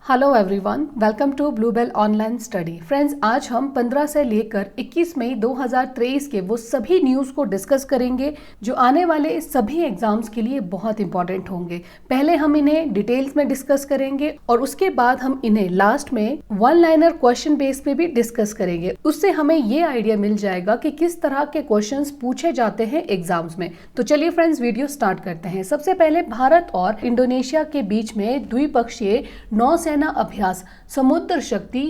Hello everyone, welcome to Bluebell online study. Friends, आज हम 15 से लेकर 21 मई 2023 के वो सभी न्यूज़ को डिस्कस करेंगे जो आने वाले सभी एग्जाम्स के लिए बहुत इंपॉर्टेंट होंगे। पहले हम इन्हें डिटेल्स में डिस्कस करेंगे और उसके बाद हम इन्हें लास्ट में वन लाइनर क्वेश्चन बेस पे भी डिस्कस करेंगे। उससे हमें ये आइडिया मिल जाएगा कि किस तरह के क्वेश्चंस पूछे जाते हैं एग्जाम्स में। तो चलिए फ्रेंड्स, वीडियो स्टार्ट करते हैं। सबसे पहले भारत और इंडोनेशिया के बीच में द्विपक्षीय नौसेना अभ्यास समुद्र शक्ति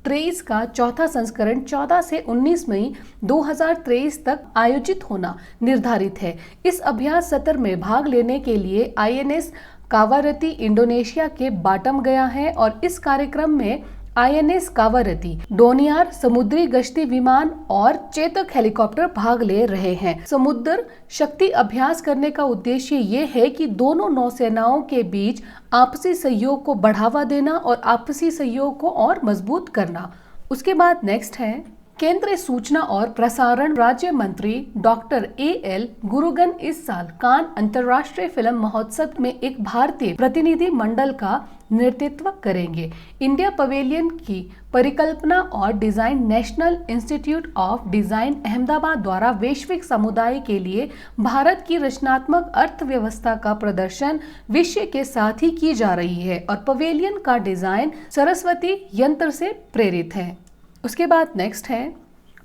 23 का चौथा संस्करण 14 से 19 मई 2023 तक आयोजित होना निर्धारित है। इस अभ्यास सत्र में भाग लेने के लिए आईएनएस कावारती इंडोनेशिया के बाटम गया है और इस कार्यक्रम में आईएनएस कावारती, डोनियार समुद्री गश्ती विमान और चेतक हेलीकॉप्टर भाग ले रहे हैं। समुद्र शक्ति अभ्यास करने का उद्देश्य ये है कि दोनों नौसेनाओं के बीच आपसी सहयोग को बढ़ावा देना और आपसी सहयोग को और मजबूत करना। उसके बाद नेक्स्ट है, केंद्रीय सूचना और प्रसारण राज्य मंत्री डॉक्टर एएल मुरुगन इस साल कान अंतर्राष्ट्रीय फिल्म महोत्सव में एक भारतीय प्रतिनिधि मंडल का नेतृत्व करेंगे। इंडिया पवेलियन की परिकल्पना और design national institute of design Ahmedabad द्वारा वैश्विक समुदाय के लिए भारत की रचनात्मक अर्थव्यवस्था का प्रदर्शन विषय के साथ ही की जा रही है और पवेलियन का डिजाइन सरस्वती यंत्र से प्रेरित है। उसके बाद नेक्स्ट है,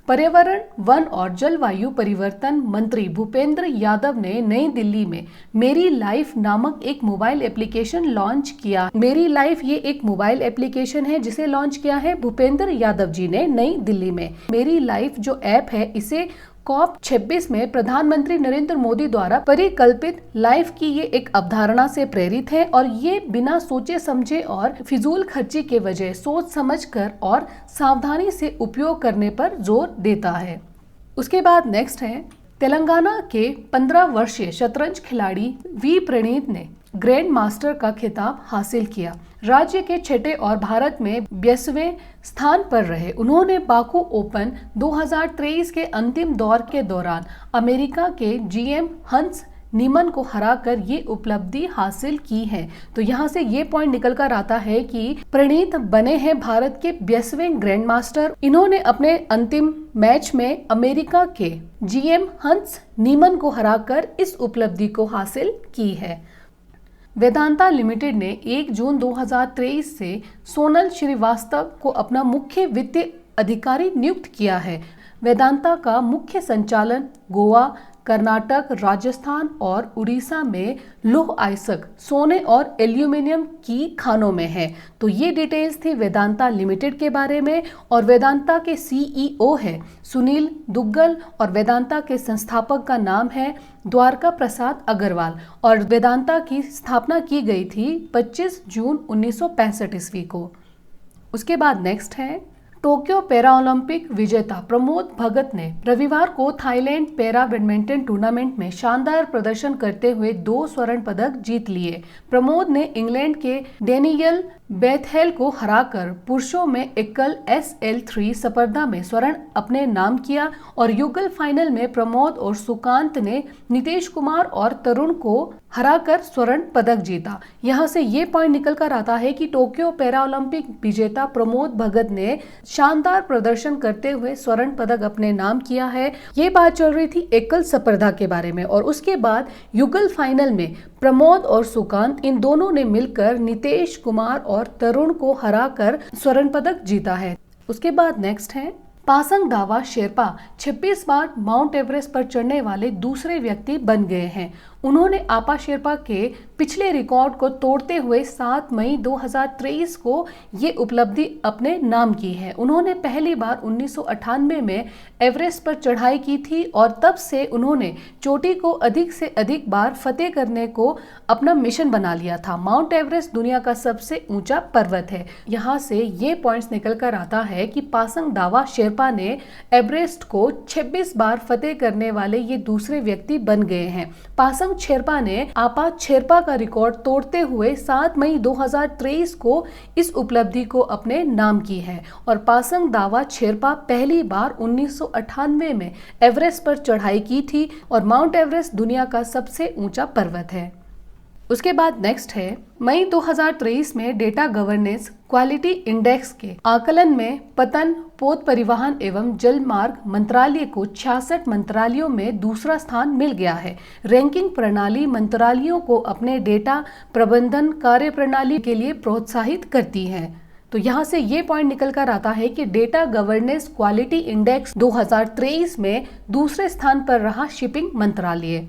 पर्यावरण, वन और जलवायु परिवर्तन मंत्री भूपेंद्र यादव ने नई दिल्ली में मेरी लाइफ नामक एक मोबाइल एप्लीकेशन लॉन्च किया। मेरी लाइफ ये एक मोबाइल एप्लीकेशन है जिसे लॉन्च किया है भूपेंद्र यादव जी ने नई दिल्ली में। मेरी लाइफ जो ऐप है इसे COP 26 में प्रधानमंत्री नरेंद्र मोदी द्वारा परिकल्पित लाइफ की ये एक अवधारणा से प्रेरित है और ये बिना सोचे समझे और फिजूल खर्ची के वजह सोच समझकर और सावधानी से उपयोग करने पर जोर देता है। उसके बाद नेक्स्ट है, तेलंगाना के 15 वर्षीय शतरंज खिलाड़ी वी प्रणीत ने ग्रैंड मास्टर का खिताब हासिल किया। राज्य के छठे और भारत में 20वें स्थान पर रहे। उन्होंने बाकू ओपन 2023 के अंतिम दौर के दौरान अमेरिका के जीएम हंस नीमन को हराकर ये उपलब्धि हासिल की है। तो यहाँ से ये पॉइंट निकल कर आता है कि प्रणीत बने हैं भारत के 20वें ग्रैंड मास्टर। इन्होंने अपने अंतिम मैच में अमेरिका के जीएम हंस नीमन को हराकर इस उपलब्धि को हासिल की है। वेदांता लिमिटेड ने 1 जून 2023 से सोनल श्रीवास्तव को अपना मुख्य वित्तीय अधिकारी नियुक्त किया है। वेदांता का मुख्य संचालन गोवा, कर्नाटक, राजस्थान और उड़ीसा में लौह अयस्क, सोने और एल्यूमिनियम की खानों में है। तो ये डिटेल्स थी वेदांता लिमिटेड के बारे में। और वेदांता के सीईओ है सुनील दुग्गल और वेदांता के संस्थापक का नाम है द्वारका प्रसाद अग्रवाल और वेदांता की स्थापना की गई थी 25 जून 1965 ईस्वी को। उसके बाद नेक्स्ट है, टोक्यो पैरा ओलंपिक विजेता प्रमोद भगत ने रविवार को थाईलैंड पैरा बैडमिंटन टूर्नामेंट में शानदार प्रदर्शन करते हुए 2 स्वर्ण पदक जीत लिए। प्रमोद ने इंग्लैंड के डेनियल बेथेल को हराकर पुरुषों में एकल SL3 स्पर्धा में स्वर्ण अपने नाम किया और युगल फाइनल में प्रमोद और सुकांत ने नीतीश कुमार और तरुण को हराकर स्वर्ण पदक जीता। यहाँ से ये पॉइंट निकल कर आता है कि टोक्यो पैरा ओलंपिक विजेता प्रमोद भगत ने शानदार प्रदर्शन करते हुए स्वर्ण पदक अपने नाम किया है। ये बात चल रही थी एकल स्पर्धा के बारे में और उसके बाद युगल फाइनल में प्रमोद और सुकांत इन दोनों ने मिलकर नीतीश कुमार और तरुण को हराकर स्वर्ण पदक जीता है। उसके बाद नेक्स्ट है, पासंग दावा शेरपा 26 बार माउंट एवरेस्ट पर चढ़ने वाले दूसरे व्यक्ति बन गए हैं। उन्होंने आपा शेरपा के पिछले रिकॉर्ड को तोड़ते हुए 7 मई 2023 को ये उपलब्धि अपने नाम की है। उन्होंने पहली बार 1998 में एवरेस्ट पर चढ़ाई की थी और तब से उन्होंने चोटी को अधिक से अधिक बार फतेह करने को अपना मिशन बना लिया था। माउंट एवरेस्ट दुनिया का सबसे ऊंचा पर्वत है। यहाँ से ये पॉइंट्स निकल कर आता है कि पासंग दावा शेरपा ने एवरेस्ट को 26 बार फतेह करने वाले ये दूसरे व्यक्ति बन गए हैं। पासंग शेरपा ने आपा शेरपा का रिकॉर्ड तोड़ते हुए 7 मई 2023 को इस उपलब्धि को अपने नाम की है और पासंग दावा शेरपा पहली बार 1998 में एवरेस्ट पर चढ़ाई की थी और माउंट एवरेस्ट दुनिया का सबसे ऊंचा पर्वत है। उसके बाद नेक्स्ट है मई 2023 में डेटा गवर्नेंस क्वालिटी इंडेक्स के आकलन में पतन पोत परिवहन एवं जल मार्ग मंत्रालय को 66 मंत्रालयों में दूसरा स्थान मिल गया है। रैंकिंग प्रणाली मंत्रालयों को अपने डेटा प्रबंधन कार्य प्रणाली के लिए प्रोत्साहित करती है। तो यहाँ से ये पॉइंट निकल कर आता है कि डेटा गवर्नेंस क्वालिटी इंडेक्स 2023 में दूसरे स्थान पर रहा शिपिंग मंत्रालय।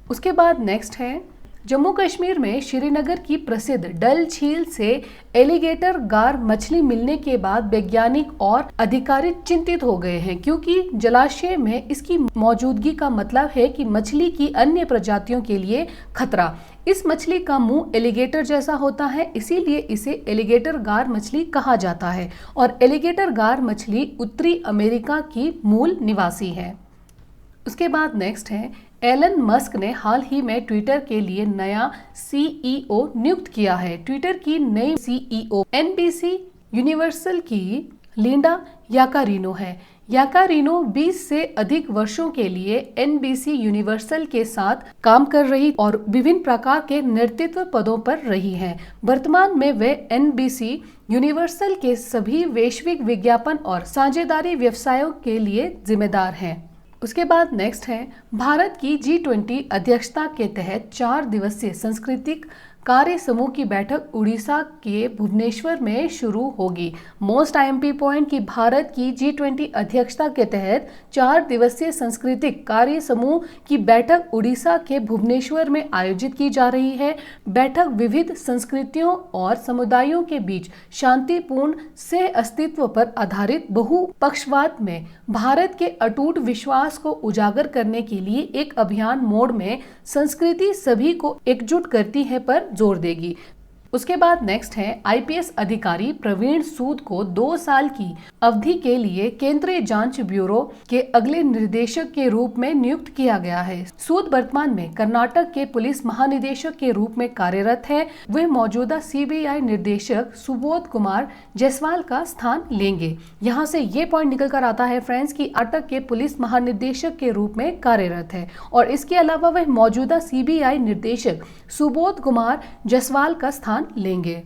उसके बाद नेक्स्ट है जम्मू कश्मीर में श्रीनगर की प्रसिद्ध डल झील से एलिगेटर गार मछली मिलने के बाद वैज्ञानिक और अधिकारी चिंतित हो गए हैं, क्योंकि जलाशय में इसकी मौजूदगी का मतलब है कि मछली की अन्य प्रजातियों के लिए खतरा। इस मछली का मुंह एलिगेटर जैसा होता है, इसीलिए इसे एलिगेटर गार मछली कहा जाता है और एलिगेटर गार मछली उत्तरी अमेरिका की मूल निवासी है। उसके बाद नेक्स्ट है एलन मस्क ने हाल ही में ट्विटर के लिए नया सीईओ नियुक्त किया है। ट्विटर की नई सीईओ एनबीसी यूनिवर्सल की लिंडा याकारिनो है। याकारिनो 20 से अधिक वर्षों के लिए एनबीसी यूनिवर्सल के साथ काम कर रही और विभिन्न प्रकार के नेतृत्व पदों पर रही हैं। वर्तमान में वे एनबीसी यूनिवर्सल के सभी वैश्विक विज्ञापन और साझेदारी व्यवसायों के लिए जिम्मेदार हैं। उसके बाद नेक्स्ट है भारत की G20 अध्यक्षता के तहत 4 दिवसीय सांस्कृतिक कार्य समूह की बैठक उड़ीसा के भुवनेश्वर में शुरू होगी। मोस्ट आईएमपी पॉइंट की भारत की G20 अध्यक्षता के तहत 4 दिवसीय सांस्कृतिक कार्य समूह की बैठक उड़ीसा के भुवनेश्वर में आयोजित की जा रही है। बैठक विविध संस्कृतियों और समुदायों के बीच शांतिपूर्ण सह अस्तित्व पर आधारित बहुपक्षवाद में भारत के अटूट विश्वास को उजागर करने के लिए एक अभियान मोड में संस्कृति सभी को एकजुट करती है पर जोर देगी। उसके बाद नेक्स्ट है आईपीएस अधिकारी प्रवीण सूद को 2 साल की अवधि के लिए केंद्रीय जांच ब्यूरो के अगले निर्देशक के रूप में नियुक्त किया गया है। सूद वर्तमान में कर्नाटक के पुलिस महानिदेशक के रूप में कार्यरत है। वे मौजूदा सीबीआई निर्देशक सुबोध कुमार जायसवाल का स्थान लेंगे। यहाँ से ये पॉइंट निकल कर आता है फ्रेंड्स कि कर्नाटक के पुलिस महानिदेशक के रूप में कार्यरत है और इसके अलावा वह मौजूदा सीबीआई निर्देशक सुबोध कुमार जायसवाल का स्थान लेंगे।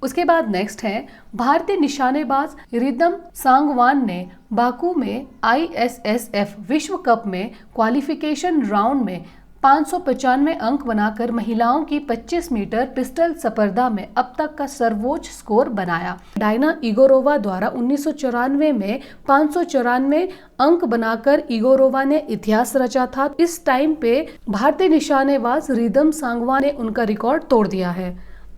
उसके बाद नेक्स्ट है भारतीय निशानेबाज रिदम सांगवान ने बाकू में आईएसएसएफ विश्व कप में क्वालिफिकेशन राउंड में 595 अंक बनाकर महिलाओं की 25 मीटर पिस्टल स्पर्धा में अब तक का सर्वोच्च स्कोर बनाया। डायना इगोरोवा द्वारा 1994 में 594 अंक बनाकर इगोरोवा ने इतिहास रचा था। इस टाइम पे भारतीय निशानेबाज रिदम सांगवान ने उनका रिकॉर्ड तोड़ दिया है।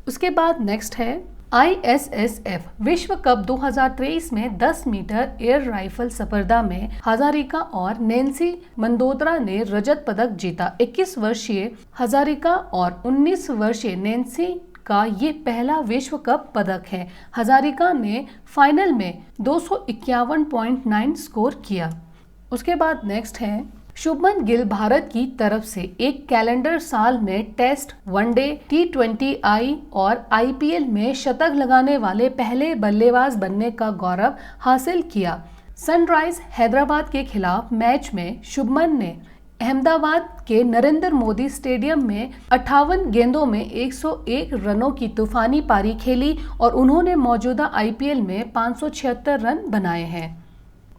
उसके बाद नेक्स्ट है आईएसएसएफ विश्व कप 2023 में 10 मीटर एयर राइफल स्पर्धा में हजारिका और नैन्सी मंदोत्रा ने रजत पदक जीता। 21 वर्षीय हजारिका और 19 वर्षीय नैन्सी का ये पहला विश्व कप पदक है। हजारिका ने फाइनल में 251.9 स्कोर किया। उसके बाद नेक्स्ट है शुभमन गिल भारत की तरफ से एक कैलेंडर साल में टेस्ट, वनडे, T20I और आईपीएल में शतक लगाने वाले पहले बल्लेबाज बनने का गौरव हासिल किया। सनराइज हैदराबाद के खिलाफ मैच में शुभमन ने अहमदाबाद के नरेंद्र मोदी स्टेडियम में 58 गेंदों में 101 रनों की तूफानी पारी खेली और उन्होंने मौजूदा आईपीएल में 576 रन बनाए हैं।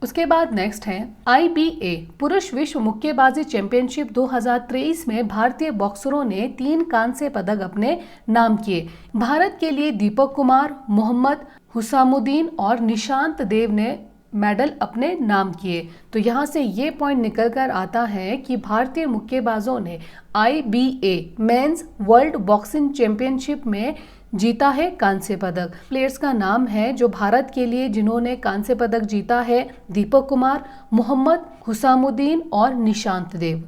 उसके बाद नेक्स्ट है IBA पुरुष विश्व मुक्केबाजी चैंपियनशिप 2023 में भारतीय बॉक्सरों ने 3 कांस्य पदक अपने नाम किए। भारत के लिए दीपक कुमार, मोहम्मद हुसामुद्दीन और निशांत देव ने मेडल अपने नाम किए। तो यहाँ से ये पॉइंट निकल कर आता है कि भारतीय मुक्केबाजों ने IBA mains world boxing championship में जीता है कांस्य पदक। प्लेयर्स का नाम है जो भारत के लिए जिन्होंने कांस्य पदक जीता है दीपक कुमार, मोहम्मद हुसामुद्दीन और निशांत देव।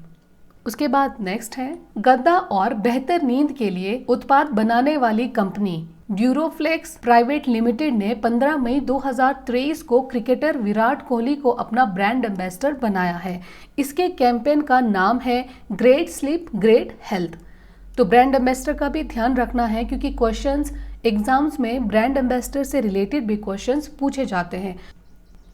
उसके बाद नेक्स्ट है गद्दा और बेहतर नींद के लिए उत्पाद बनाने वाली कंपनी ड्यूरोफ्लेक्स प्राइवेट लिमिटेड ने 15 मई 2023 को क्रिकेटर विराट कोहली को अपना ब्रांड एम्बेसडर बनाया है। इसके कैंपेन का नाम है ग्रेट स्लीप ग्रेट हेल्थ। तो ब्रांड एम्बेसडर का भी ध्यान रखना है क्योंकि क्वेश्चंस एग्जाम्स में ब्रांड एम्बेसडर से रिलेटेड भी क्वेश्चंस पूछे जाते हैं।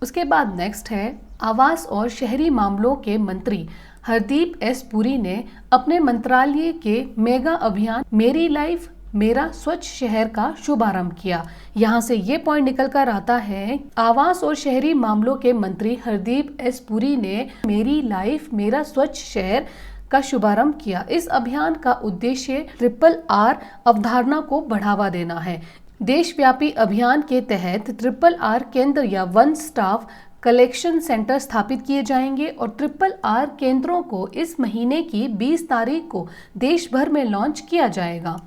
उसके बाद नेक्स्ट है आवास और शहरी मामलों के मंत्री हरदीप एस पुरी ने अपने मंत्रालय के मेगा अभियान मेरी लाइफ मेरा स्वच्छ शहर का शुभारंभ किया। यहाँ से ये पॉइंट निकल कर आता है, आवास और शहरी मामलों के मंत्री हरदीप एस पुरी ने मेरी लाइफ मेरा स्वच्छ शहर का शुभारंभ किया। इस अभियान का उद्देश्य RRR अवधारणा को बढ़ावा देना है। देशव्यापी अभियान के तहत RRR केंद्र या वन स्टॉप कलेक्शन सेंटर स्थापित किए जाएंगे और RRR केंद्रों को इस महीने की 20 तारीख को देश भर में लॉन्च किया जाएगा।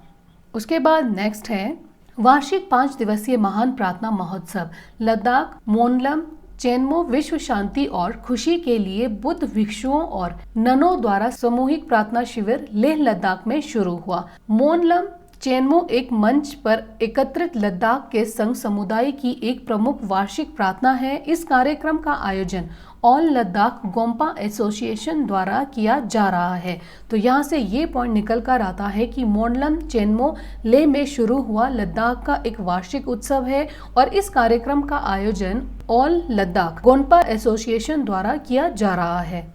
उसके बाद नेक्स्ट है वार्षिक 5 दिवसीय महान प्रार्थना महोत्सव। लद्दाख मोनलम चेनमो विश्व शांति और खुशी के लिए बुद्ध भिक्षुओं और ननों द्वारा सामूहिक प्रार्थना शिविर लेह लद्दाख में शुरू हुआ। मोनलम चेनमो एक मंच पर एकत्रित लद्दाख के संघ समुदाय की एक प्रमुख वार्षिक प्रार्थना है। इस कार्यक्रम का आयोजन ऑल लद्दाख गोम्पा एसोसिएशन द्वारा किया जा रहा है। तो यहाँ से ये पॉइंट निकल कर आता है कि मोनलम चेनमो लेह में शुरू हुआ लद्दाख का एक वार्षिक उत्सव है और इस कार्यक्रम का आयोजन ऑल लद्दाख गोम्पा एसोसिएशन द्वारा किया जा रहा है।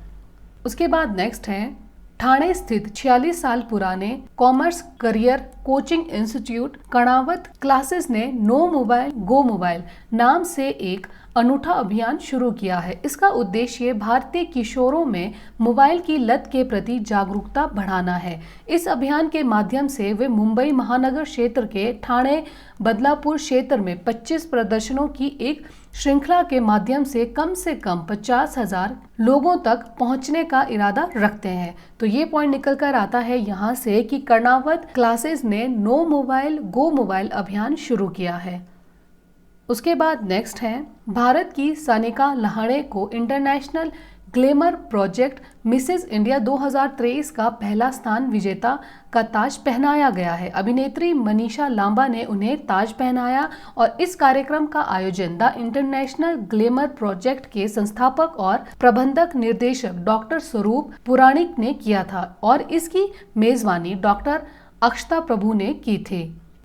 उसके बाद नेक्स्ट है ठाणे स्थित 46 साल पुराने commerce career coaching institute Karnawat classes ने नो मोबाइल गो मोबाइल नाम से एक अनूठा अभियान शुरू किया है। इसका उद्देश्य भारतीय किशोरों में मोबाइल की लत के प्रति जागरूकता बढ़ाना है। इस अभियान के माध्यम से वे मुंबई महानगर क्षेत्र के ठाणे बदलापुर क्षेत्र में 25 प्रदर्शनों की एक श्रृंखला के माध्यम से कम 50,000 लोगों तक पहुंचने का इरादा रखते हैं। तो ये पॉइंट निकल कर आता है यहाँ से कि कर्णावत क्लासेस ने नो मोबाइल गो मोबाइल अभियान शुरू किया है। उसके बाद नेक्स्ट है भारत की सानिका लहाणे को international glamour project Mrs India 2023 का पहला स्थान विजेता का ताज पहनाया गया है। अभिनेत्री मनीषा लांबा ने उन्हें ताज पहनाया और इस कार्यक्रम का आयोजन द इंटरनेशनल ग्लैमर प्रोजेक्ट के संस्थापक और प्रबंधक निर्देशक डॉक्टर स्वरूप पुराणिक ने किया था और इसकी मेजबानी डॉक्टर अक्षता प्रभु ने की थी।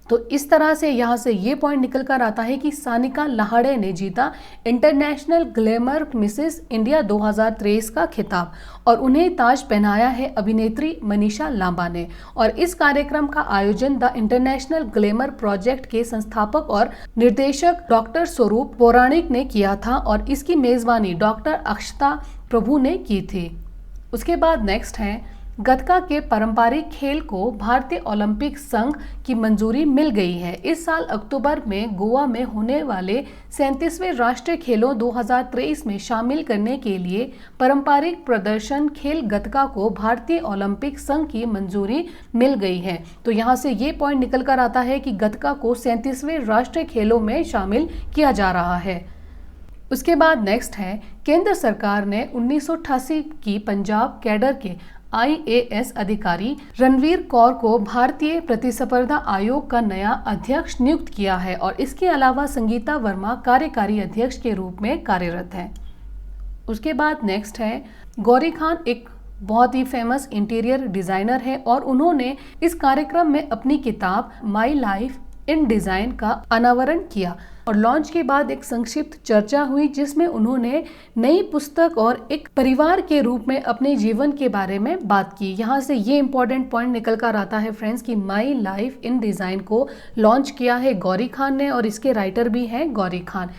तो इस तरह से यहाँ से ये पॉइंट निकल कर आता है कि सानिका लहाड़े ने जीता इंटरनेशनल ग्लैमर मिसेस इंडिया 2023 का खिताब और उन्हें ताज पहनाया है अभिनेत्री मनीषा लांबा ने। और इस कार्यक्रम का आयोजन द इंटरनेशनल ग्लैमर प्रोजेक्ट के संस्थापक और निर्देशक डॉक्टर स्वरूप पौराणिक ने किया था और इसकी मेजबानी डॉक्टर अक्षता प्रभु ने की थी। उसके बाद नेक्स्ट है गतका के पारंपरिक खेल को भारतीय ओलंपिक संघ की मंजूरी मिल गई है। इस साल अक्टूबर में गोवा में होने वाले 37वें राष्ट्रीय खेलों 2023 में शामिल करने के लिए पारंपरिक प्रदर्शन खेल गतका को भारतीय ओलंपिक संघ की मंजूरी मिल गई है। तो यहाँ से ये पॉइंट निकल कर आता है कि गतका को 37वें राष्ट्रीय खेलों में शामिल किया जा रहा है। उसके बाद नेक्स्ट है केंद्र सरकार ने 1988 की पंजाब कैडर के IAS अधिकारी रणवीर कौर को भारतीय प्रतिस्पर्धा आयोग का नया अध्यक्ष नियुक्त किया है और इसके अलावा संगीता वर्मा कार्यकारी अध्यक्ष के रूप में कार्यरत है। उसके बाद नेक्स्ट है गौरी खान एक बहुत ही फेमस इंटीरियर डिजाइनर है और उन्होंने इस कार्यक्रम में अपनी किताब माई लाइफ इन डिजाइन का अनावरण किया और लॉन्च के बाद एक संक्षिप्त चर्चा हुई जिसमें उन्होंने नई पुस्तक और एक परिवार के रूप में अपने जीवन के बारे में बात की। यहाँ से ये इंपॉर्टेंट पॉइंट निकल कर आता है फ्रेंड्स कि माई लाइफ इन डिजाइन को लॉन्च किया है गौरी खान ने और इसके राइटर भी हैं गौरी खान।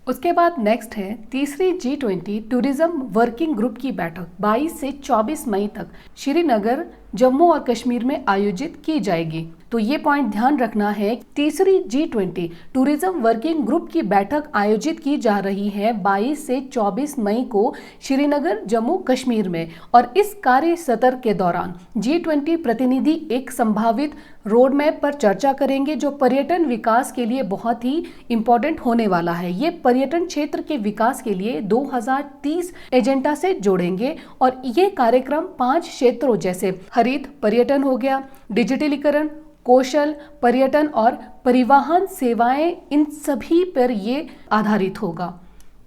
उसके बाद नेक्स्ट है तीसरी G20 टूरिज्म वर्किंग ग्रुप की बैठक 22 से 24 मई तक श्रीनगर जम्मू और कश्मीर में आयोजित की जाएगी। तो ये पॉइंट ध्यान रखना है, तीसरी G20 टूरिज्म वर्किंग ग्रुप की बैठक आयोजित की जा रही है 22 से 24 मई को श्रीनगर जम्मू कश्मीर में और इस कार्य सत्र के दौरान G20 प्रतिनिधि एक संभावित रोड मैप पर चर्चा करेंगे जो पर्यटन विकास के लिए बहुत ही इम्पोर्टेंट होने वाला है। ये पर्यटन क्षेत्र के विकास के लिए 2030 एजेंडा से जोड़ेंगे और ये कार्यक्रम 5 क्षेत्रों जैसे हरित पर्यटन हो गया, डिजिटलीकरण, कौशल पर्यटन और परिवहन सेवाएं, इन सभी पर ये आधारित होगा।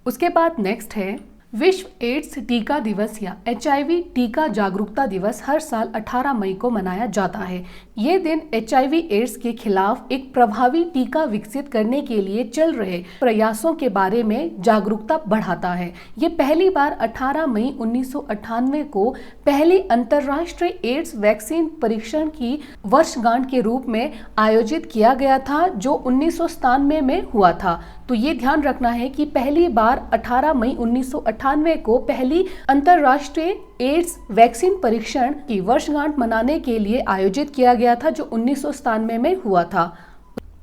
उसके बाद नेक्स्ट है विश्व एड्स टीका दिवस या HIV टीका जागरूकता दिवस हर साल 18 मई को मनाया जाता है। ये दिन HIV एड्स के खिलाफ एक प्रभावी टीका विकसित करने के लिए चल रहे प्रयासों के बारे में जागरूकता बढ़ाता है। ये पहली बार 18 मई 1998 को पहली अंतर्राष्ट्रीय एड्स वैक्सीन परीक्षण की वर्षगांठ के रूप में आयोजित किया गया था, जो 1997 में हुआ था। तो ये ध्यान रखना है कि पहली बार 18 मई 1998 को पहली अंतर्राष्ट्रीय एड्स वैक्सीन परीक्षण की वर्षगांठ मनाने के लिए आयोजित किया गया था, जो 1997 में हुआ था।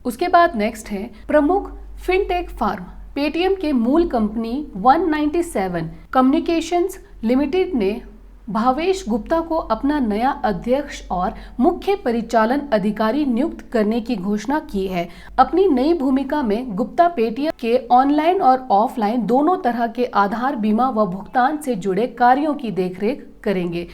उसके बाद नेक्स्ट है प्रमुख फिनटेक फर्म पेटीएम के मूल कंपनी 197 कम्युनिकेशंस लिमिटेड ने भावेश गुप्ता को अपना नया अध्यक्ष और मुख्य परिचालन अधिकारी नियुक्त करने की घोषणा की है। अपनी नई भूमिका में गुप्ता पेटीएम के ऑनलाइन और ऑफलाइन दोनों तरह के आधार बीमा व भुगतान से जुड़े कार्यों की देखरेख करेंगे।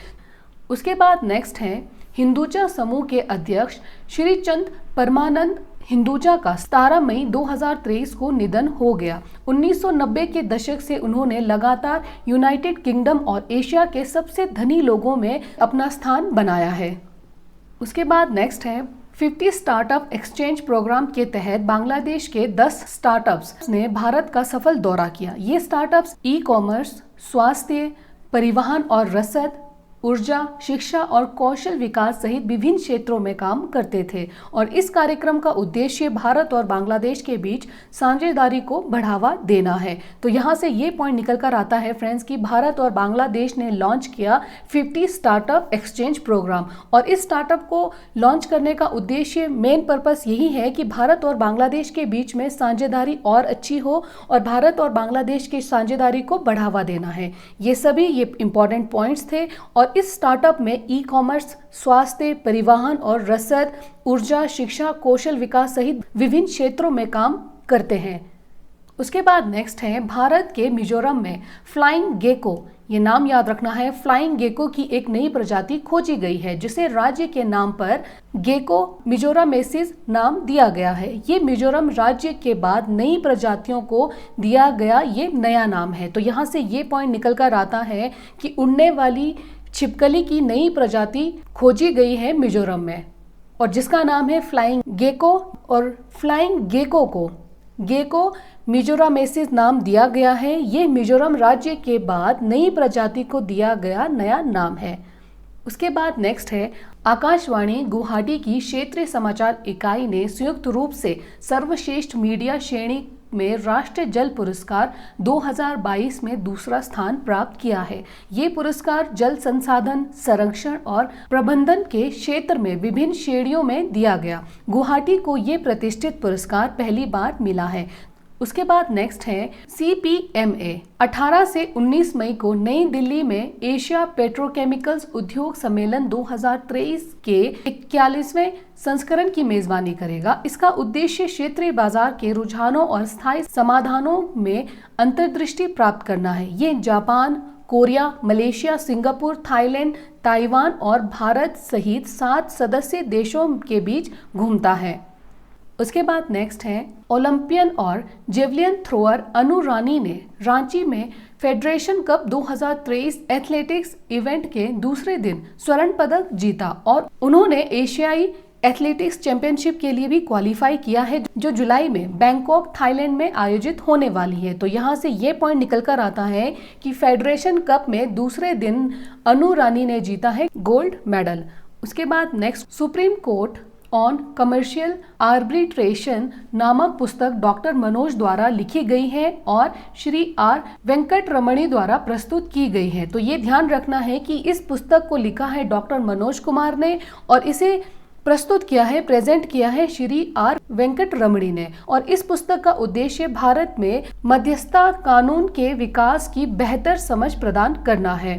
उसके बाद नेक्स्ट है हिंदुजा समूह के अध्यक्ष श्री चंद परमानंद हिंदुजा का 17 मई 2023 को निधन हो गया। 1990 के दशक से उन्होंने लगातार यूनाइटेड किंगडम और एशिया के सबसे धनी लोगों में अपना स्थान बनाया है। उसके बाद नेक्स्ट है 50 स्टार्टअप एक्सचेंज प्रोग्राम के तहत बांग्लादेश के 10 स्टार्टअप्स ने भारत का सफल दौरा किया। ये स्टार्टअप्स ई-कॉमर्स, स्वास्थ्य, परिवहन और रसद, ऊर्जा, शिक्षा और कौशल विकास सहित विभिन्न क्षेत्रों में काम करते थे और इस कार्यक्रम का उद्देश्य भारत और बांग्लादेश के बीच साझेदारी को बढ़ावा देना है। तो यहाँ से ये पॉइंट निकल कर आता है फ्रेंड्स कि भारत और बांग्लादेश ने लॉन्च किया 50 स्टार्टअप एक्सचेंज प्रोग्राम और इस स्टार्टअप को लॉन्च करने का उद्देश्य मेन पर्पस यही है कि भारत और बांग्लादेश के बीच में साझेदारी और अच्छी हो और भारत और बांग्लादेश की साझेदारी को बढ़ावा देना है। ये सभी इंपॉर्टेंट पॉइंट्स थे और इस स्टार्टअप में ई कॉमर्स, स्वास्थ्य, परिवहन और रसद, ऊर्जा, शिक्षा, कौशल विकास सहित विभिन्न क्षेत्रों में काम करते हैं। उसके बाद नेक्स्ट है भारत के मिजोरम में फ्लाइंग गेको, ये नाम याद रखना है, फ्लाइंग गेको की एक नई प्रजाति खोजी गई है जिसे राज्य के नाम पर गेको मिजोरामेसिस नाम दिया गया है। ये मिजोरम राज्य के बाद नई प्रजातियों को दिया गया ये नया नाम है। तो यहाँ से ये पॉइंट निकल कर आता है कि उड़ने वाली छिपकली की नई प्रजाति खोजी गई है मिजोरम में और जिसका नाम है फ्लाइंग गेको और फ्लाइंग गेको को गेको मिजोरामेसिस नाम दिया गया है। ये मिजोरम राज्य के बाद नई प्रजाति को दिया गया नया नाम है। उसके बाद नेक्स्ट है आकाशवाणी गुवाहाटी की क्षेत्रीय समाचार इकाई ने संयुक्त रूप से सर्वश्रेष्ठ मीडिया श्रेणी में राष्ट्रीय जल पुरस्कार 2022 में दूसरा स्थान प्राप्त किया है। ये पुरस्कार जल संसाधन, संरक्षण और प्रबंधन के क्षेत्र में विभिन्न श्रेणियों में दिया गया। गुवाहाटी को ये प्रतिष्ठित पुरस्कार पहली बार मिला है। उसके बाद नेक्स्ट है CPMA 18 से 19 मई को नई दिल्ली में एशिया पेट्रोकेमिकल्स उद्योग सम्मेलन 2023 के 41वें संस्करण की मेजबानी करेगा। इसका उद्देश्य क्षेत्रीय बाजार के रुझानों और स्थायी समाधानों में अंतर्दृष्टि प्राप्त करना है। ये Japan, Korea, Malaysia, Singapore, Thailand, Taiwan और भारत सहित 7 सदस्य देशों के बीच घूमता है। उसके बाद नेक्स्ट है ओलंपियन और जेवलिन थ्रोअर अनु रानी ने रांची में फेडरेशन कप 2023 एथलेटिक्स इवेंट के दूसरे दिन स्वर्ण पदक जीता और उन्होंने एशियाई एथलेटिक्स चैंपियनशिप के लिए भी क्वालिफाई किया है, जो जुलाई में बैंकॉक, थाईलैंड में आयोजित होने वाली है। तो यहाँ से ये पॉइंट निकल कर आता है कि फेडरेशन कप में दूसरे दिन अनु रानी ने जीता है गोल्ड मेडल। उसके बाद next supreme court on commercial arbitration नामक पुस्तक डॉक्टर मनोज द्वारा लिखी गई है और श्री R वेंकट रमणी द्वारा प्रस्तुत की गई है। तो ये ध्यान रखना है कि इस पुस्तक को लिखा है डॉक्टर मनोज कुमार ने और इसे प्रस्तुत किया है, प्रेजेंट किया है श्री R वेंकट रमणी ने और इस पुस्तक का उद्देश्य भारत में मध्यस्थता कानून के विकास की बेहतर समझ प्रदान करना है।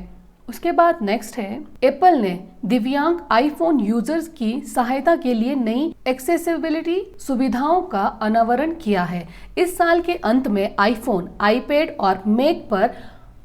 उसके बाद नेक्स्ट है एप्पल ने दिव्यांग आईफोन यूजर्स की सहायता के लिए नई एक्सेसिबिलिटी सुविधाओं का अनावरण किया है। इस साल के अंत में आईफोन, आईपैड और मैक पर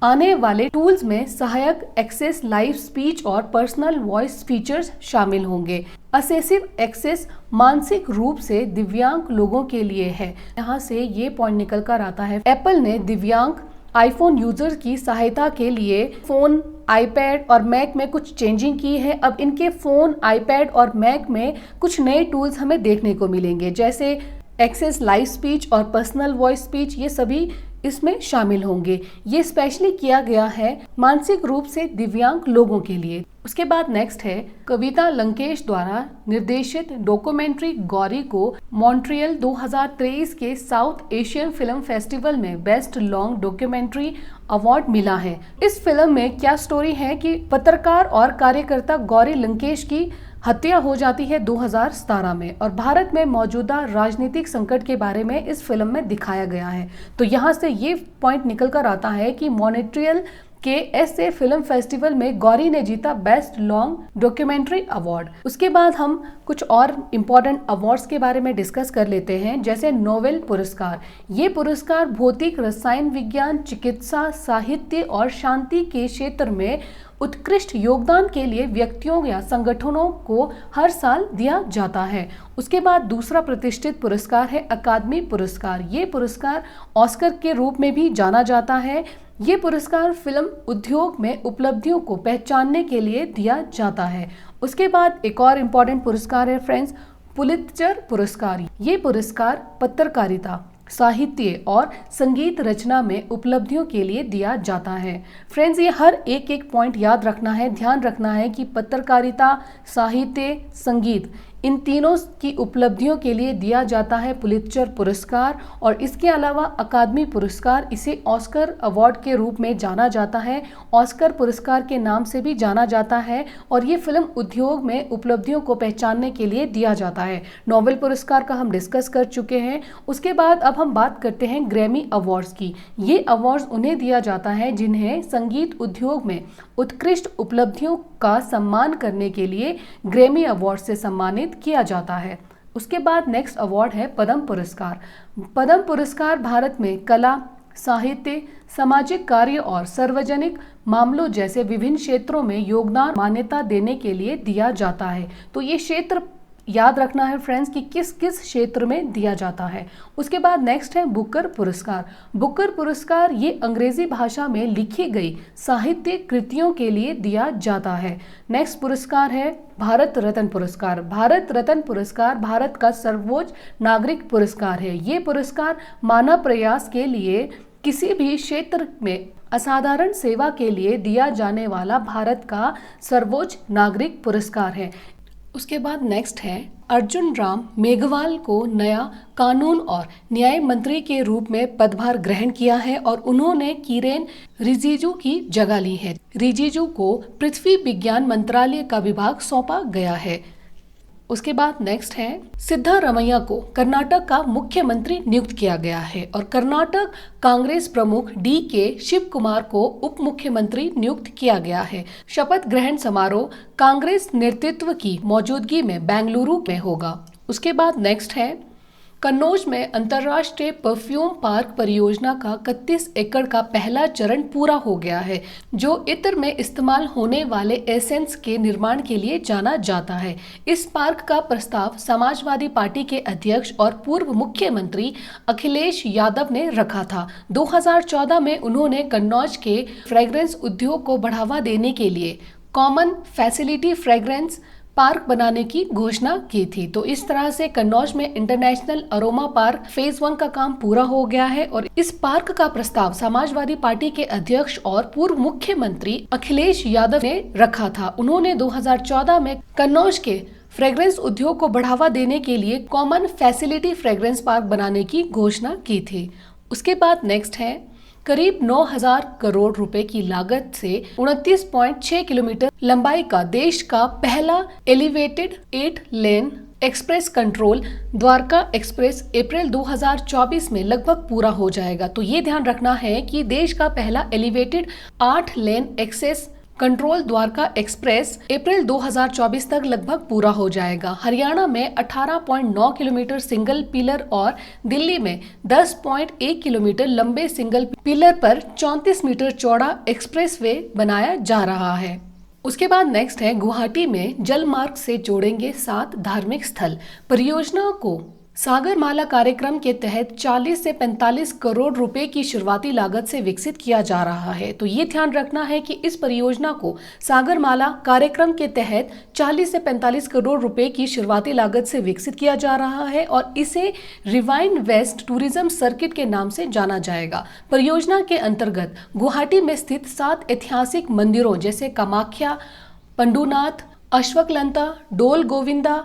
आने वाले टूल्स में सहायक एक्सेस, लाइव स्पीच और पर्सनल वॉइस फीचर्स शामिल होंगे। असेसिव एक्सेस मानसिक रूप से दिव्यांग लोगों के लिए है। यहाँ से ये पॉइंट निकल कर आता है एप्पल ने दिव्यांग आईफोन यूजर्स की सहायता के लिए फोन, आईपैड और मैक में कुछ चेंजिंग की है। अब इनके फोन, आईपैड और मैक में कुछ नए टूल्स हमें देखने को मिलेंगे, जैसे एक्सेस लाइव स्पीच और पर्सनल वॉइस स्पीच, ये सभी इसमें शामिल होंगे। ये स्पेशली किया गया है मानसिक रूप से दिव्यांग लोगों के लिए। उसके बाद नेक्स्ट है कविता लंकेश द्वारा निर्देशित डॉक्यूमेंट्री गौरी को मॉन्ट्रियल 2023 के साउथ एशियन फिल्म फेस्टिवल में बेस्ट लॉन्ग डॉक्यूमेंट्री अवार्ड मिला है। इस फिल्म में क्या स्टोरी है कि पत्रकार और कार्यकर्ता गौरी लंकेश की हत्या हो जाती है 2017 में, और भारत में मौजूदा राजनीतिक संकट के बारे में इस फिल्म में दिखाया गया है। तो यहाँ से ये पॉइंट निकल कर आता है कि मॉन्ट्रियल के एसए फिल्म फेस्टिवल में गौरी ने जीता बेस्ट लॉन्ग डॉक्यूमेंट्री अवार्ड। उसके बाद हम कुछ और इम्पोर्टेंट अवार्ड्स के बारे में डिस्कस कर लेते हैं, जैसे नोबेल पुरस्कार। ये पुरस्कार भौतिक, रसायन विज्ञान, चिकित्सा, साहित्य और शांति के क्षेत्र में उत्कृष्ट योगदान के लिए व्यक्तियों या संगठनों को हर साल दिया जाता है। उसके बाद दूसरा प्रतिष्ठित पुरस्कार है अकादमी पुरस्कार। ये पुरस्कार ऑस्कर के रूप में भी जाना जाता है। ये पुरस्कार फिल्म उद्योग में उपलब्धियों को पहचानने के लिए दिया जाता है। उसके बाद एक और इम्पोर्टेंट पुरस्कार है फ्रेंड्स, पुलित्जर पुरस्कार। ये पुरस्कार पत्रकारिता, साहित्य और संगीत रचना में उपलब्धियों के लिए दिया जाता है। फ्रेंड्स, ये हर एक पॉइंट याद रखना है, ध्यान रखना है कि पत्रकारिता, साहित्य, संगीत, इन तीनों की उपलब्धियों के लिए दिया जाता है पुलित्जर पुरस्कार। और इसके अलावा अकादमी पुरस्कार, इसे ऑस्कर अवार्ड के रूप में जाना जाता है, ऑस्कर पुरस्कार के नाम से भी जाना जाता है, और ये फिल्म उद्योग में उपलब्धियों को पहचानने के लिए दिया जाता है। नोबेल पुरस्कार का हम डिस्कस कर चुके हैं। उसके बाद अब हम बात करते हैं ग्रैमी अवार्ड्स की। ये अवार्ड्स उन्हें दिया जाता है जिन्हें संगीत उद्योग में उत्कृष्ट उपलब्धियों का सम्मान करने के लिए ग्रैमी अवार्ड से सम्मानित किया जाता है। उसके बाद नेक्स्ट अवार्ड है पद्म पुरस्कार। पद्म पुरस्कार भारत में कला, साहित्य, सामाजिक कार्य और सार्वजनिक मामलों जैसे विभिन्न क्षेत्रों में योगदान मान्यता देने के लिए दिया जाता है। तो ये क्षेत्र याद रखना है फ्रेंड्स कि किस किस क्षेत्र में दिया जाता है। उसके बाद नेक्स्ट है बुकर पुरस्कार। बुकर पुरस्कार ये अंग्रेजी भाषा में लिखी गई साहित्य कृतियों के लिए दिया जाता है। नेक्स्ट पुरस्कार है भारत रत्न पुरस्कार। भारत रत्न पुरस्कार भारत का सर्वोच्च नागरिक पुरस्कार है। ये पुरस्कार मानव प्रयास के लिए किसी भी क्षेत्र में असाधारण सेवा के लिए दिया जाने वाला भारत का सर्वोच्च नागरिक पुरस्कार है। उसके बाद नेक्स्ट है अर्जुन राम मेघवाल को नया कानून और न्याय मंत्री के रूप में पदभार ग्रहण किया है और उन्होंने किरेन रिजिजू की जगह ली है। रिजिजू को पृथ्वी विज्ञान मंत्रालय का विभाग सौंपा गया है। उसके बाद नेक्स्ट है सिद्धारमैया को कर्नाटक का मुख्यमंत्री नियुक्त किया गया है और कर्नाटक कांग्रेस प्रमुख DK शिव कुमार को उप मुख्यमंत्री नियुक्त किया गया है। शपथ ग्रहण समारोह कांग्रेस नेतृत्व की मौजूदगी में बेंगलुरु में होगा। उसके बाद नेक्स्ट है कन्नौज में अंतर्राष्ट्रीय परफ्यूम पार्क परियोजना का 31 एकड़ का पहला चरण पूरा हो गया है, जो इत्र में इस्तेमाल होने वाले एसेंस के निर्माण के लिए जाना जाता है। इस पार्क का प्रस्ताव समाजवादी पार्टी के अध्यक्ष और पूर्व मुख्यमंत्री अखिलेश यादव ने रखा था। 2014 में उन्होंने कन्नौज के फ्रेग्रेंस उद्योग को बढ़ावा देने के लिए कॉमन फैसिलिटी फ्रेग्रेंस पार्क बनाने की घोषणा की थी। तो इस तरह से कन्नौज में इंटरनेशनल अरोमा पार्क फेज 1 का काम पूरा हो गया है और इस पार्क का प्रस्ताव समाजवादी पार्टी के अध्यक्ष और पूर्व मुख्यमंत्री अखिलेश यादव ने रखा था। उन्होंने 2014 में कन्नौज के फ्रेग्रेंस उद्योग को बढ़ावा देने के लिए कॉमन फैसिलिटी फ्रेग्रेंस पार्क बनाने की घोषणा की थी। उसके बाद नेक्स्ट है करीब 9,000 करोड़ रुपए की लागत से 29.6 किलोमीटर लंबाई का देश का पहला एलिवेटेड 8 लेन एक्सप्रेस कंट्रोल द्वारका एक्सप्रेस अप्रैल 2024 में लगभग पूरा हो जाएगा। तो ये ध्यान रखना है कि देश का पहला elevated 8 lane access control Dwarka express अप्रैल 2024 तक लगभग पूरा हो जाएगा। हरियाणा में 18.9 किलोमीटर सिंगल पिलर और दिल्ली में 10.1 किलोमीटर लंबे सिंगल पिलर पर 34 मीटर चौड़ा एक्सप्रेसवे बनाया जा रहा है। उसके बाद नेक्स्ट है गुवाहाटी में जल मार्ग से जोड़ेंगे 7 धार्मिक स्थल। परियोजना को सागरमाला कार्यक्रम के तहत 40 से 45 करोड़ रुपए की शुरुआती लागत से विकसित किया जा रहा है। तो ये ध्यान रखना है कि इस परियोजना को सागरमाला कार्यक्रम के तहत 40 से 45 करोड़ रुपए की शुरुआती लागत से विकसित किया जा रहा है और इसे रिवाइन वेस्ट टूरिज्म सर्किट के नाम से जाना जाएगा। परियोजना के अंतर्गत गुवाहाटी में स्थित 7 ऐतिहासिक मंदिरों जैसे कामाख्या, पंडुनाथ, अश्वकलंता, डोल गोविंदा,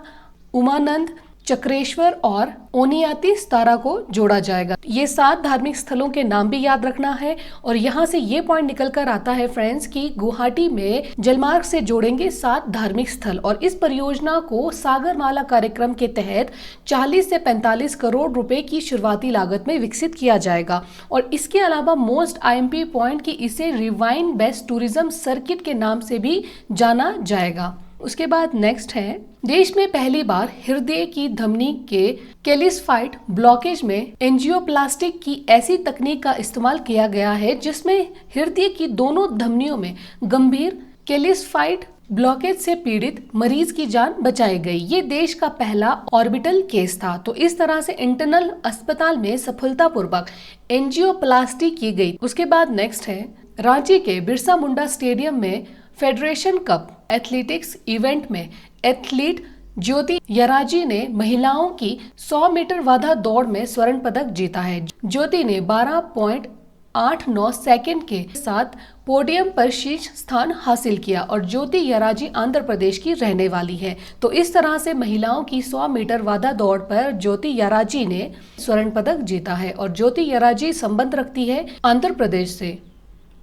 उमानंद, चक्रेश्वर और ओनियाती सतारा को जोड़ा जाएगा। ये 7 धार्मिक स्थलों के नाम भी याद रखना है और यहाँ से ये पॉइंट निकल कर आता है फ्रेंड्स कि गुवाहाटी में जलमार्ग से जोड़ेंगे 7 धार्मिक स्थल और इस परियोजना को सागरमाला कार्यक्रम के तहत 40 से 45 करोड़ रुपए की शुरुआती लागत में विकसित किया जाएगा। और इसके अलावा मोस्ट आईएमपी पॉइंट की इसे रिवाइन बेस्ट टूरिज्म सर्किट के नाम से भी जाना जाएगा। उसके बाद नेक्स्ट है, देश में पहली बार हृदय की धमनी के कैल्सिफाइड ब्लॉकेज में एंजियोप्लास्टिक की ऐसी तकनीक का इस्तेमाल किया गया है जिसमें हृदय की दोनों धमनियों में गंभीर कैल्सिफाइड ब्लॉकेज से पीड़ित मरीज की जान बचाई गई। ये देश का पहला ऑर्बिटल केस था। तो इस तरह से इंटरनल अस्पताल में सफलतापूर्वक एंजियोप्लास्टी की गई। उसके बाद नेक्स्ट है, रांची के बिरसा मुंडा स्टेडियम में फेडरेशन कप एथलेटिक्स इवेंट में एथलीट ज्योति यराजी ने महिलाओं की 100 मीटर बाधा दौड़ में स्वर्ण पदक जीता है। ज्योति ने 12.89 सेकंड के साथ पोडियम पर शीर्ष स्थान हासिल किया और ज्योति यराजी आंध्र प्रदेश की रहने वाली है। तो इस तरह से महिलाओं की 100 मीटर बाधा दौड़ पर ज्योति यराजी ने स्वर्ण पदक जीता है और ज्योति यराजी संबंध रखती है आंध्र प्रदेश से।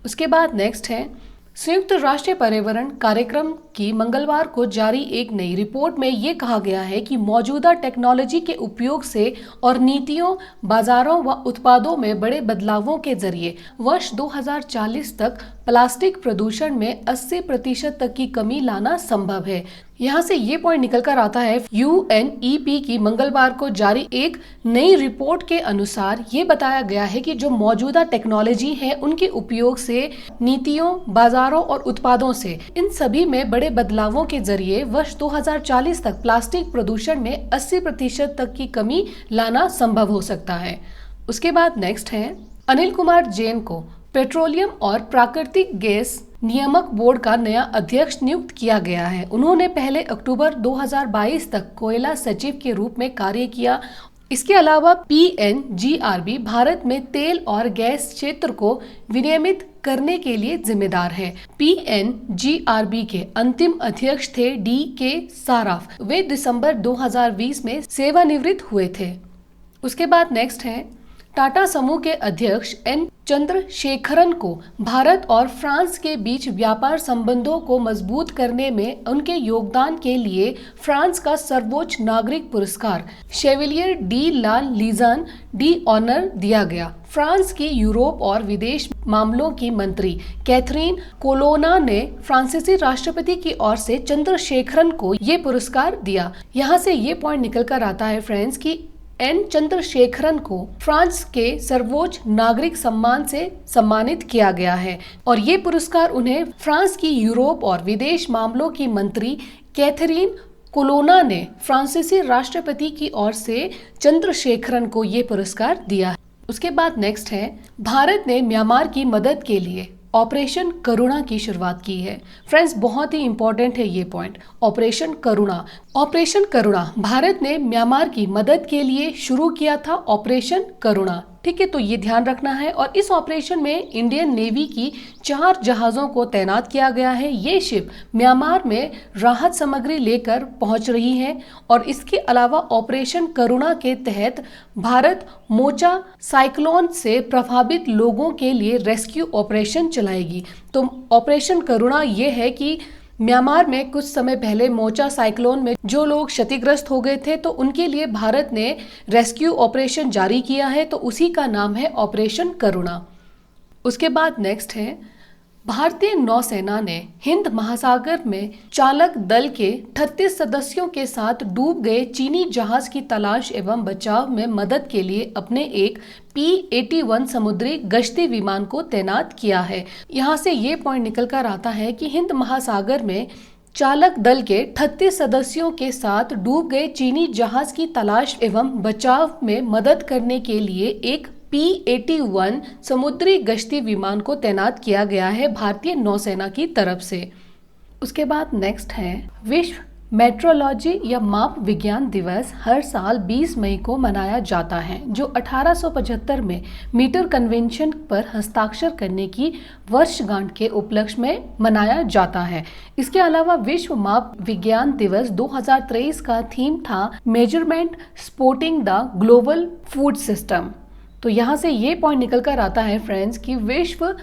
उसके बाद नेक्स्ट है, संयुक्त राष्ट्र पर्यावरण कार्यक्रम की मंगलवार को जारी एक नई रिपोर्ट में ये कहा गया है कि मौजूदा टेक्नोलॉजी के उपयोग से और नीतियों, बाजारों व उत्पादों में बड़े बदलावों के जरिए वर्ष 2040 तक प्लास्टिक प्रदूषण में 80% तक की कमी लाना संभव है। यहाँ से ये पॉइंट निकल कर आता है, UNEP की मंगलवार को जारी एक नई रिपोर्ट के अनुसार ये बताया गया है कि जो मौजूदा टेक्नोलॉजी है उनके उपयोग से नीतियों, बाजारों और उत्पादों से इन सभी में बड़े बदलावों के जरिए वर्ष 2040 तक प्लास्टिक प्रदूषण में 80% तक की कमी लाना संभव हो सकता है। उसके बाद नेक्स्ट है, अनिल कुमार जैन को पेट्रोलियम और प्राकृतिक गैस नियामक बोर्ड का नया अध्यक्ष नियुक्त किया गया है। उन्होंने पहले अक्टूबर 2022 तक कोयला सचिव के रूप में कार्य किया। इसके अलावा PNGRB भारत में तेल और गैस क्षेत्र को विनियमित करने के लिए जिम्मेदार है। PNGRB के अंतिम अध्यक्ष थे DK साराफ। वे दिसंबर 2020 में सेवानिवृत्त हुए थे। उसके बाद नेक्स्ट है, टाटा समूह के अध्यक्ष N चंद्रशेखरन को भारत और फ्रांस के बीच व्यापार संबंधों को मजबूत करने में उनके योगदान के लिए फ्रांस का सर्वोच्च नागरिक पुरस्कार शेवलियर डी ला लीजान डी ऑनर दिया गया। फ्रांस की यूरोप और विदेश मामलों की मंत्री कैथरीन कोलोना ने फ्रांसीसी राष्ट्रपति की ओर से चंद्रशेखरन को ये पुरस्कार दिया। यहाँ से ये पॉइंट निकल कर आता है फ्रेंड्स की N चंद्रशेखरन को फ्रांस के सर्वोच्च नागरिक सम्मान से सम्मानित किया गया है और ये पुरस्कार उन्हें फ्रांस की यूरोप और विदेश मामलों की मंत्री कैथरीन कोलोना ने फ्रांसीसी राष्ट्रपति की ओर से चंद्रशेखरन को ये पुरस्कार दिया है। उसके बाद नेक्स्ट है, भारत ने म्यांमार की मदद के लिए ऑपरेशन करुणा की शुरुआत की है। फ्रेंड्स, बहुत ही इंपॉर्टेंट है ये पॉइंट, ऑपरेशन करुणा। ऑपरेशन करुणा भारत ने म्यांमार की मदद के लिए शुरू किया था ऑपरेशन करुणा, ठीक है। तो ये ध्यान रखना है और इस ऑपरेशन में इंडियन नेवी की 4 जहाजों को तैनात किया गया है। ये शिप म्यांमार में राहत सामग्री लेकर पहुंच रही है और इसके अलावा ऑपरेशन करुणा के तहत भारत मोचा साइक्लोन से प्रभावित लोगों के लिए रेस्क्यू ऑपरेशन चलाएगी। तो ऑपरेशन करुणा ये है कि म्यांमार में कुछ समय पहले मोचा साइक्लोन में जो लोग क्षतिग्रस्त हो गए थे तो उनके लिए भारत ने रेस्क्यू ऑपरेशन जारी किया है, तो उसी का नाम है ऑपरेशन करुणा। उसके बाद नेक्स्ट है, भारतीय नौसेना ने हिंद महासागर में चालक दल के 38 सदस्यों के साथ डूब गए चीनी जहाज की तलाश एवं बचाव में मदद के लिए अपने एक P-81 समुद्री गश्ती विमान को तैनात किया है। यहाँ से ये पॉइंट निकल कर आता है कि हिंद महासागर में चालक दल के 38 सदस्यों के साथ डूब गए चीनी जहाज की तलाश एवं बचाव में मदद करने के लिए एक P-81 समुद्री गश्ती विमान को तैनात किया गया है भारतीय नौसेना की तरफ से। उसके बाद नेक्स्ट है विश्व मेट्रोलॉजी या माप विज्ञान दिवस हर साल 20 मई को मनाया जाता है, जो 1875 में मीटर कन्वेंशन पर हस्ताक्षर करने की वर्षगांठ के उपलक्ष्य में मनाया जाता है। इसके अलावा विश्व माप विज्ञान दिवस 2023 का थीम था measurement supporting the global food system. तो यहाँ से ये पॉइंट निकल कर आता है फ्रेंड्स कि विश्व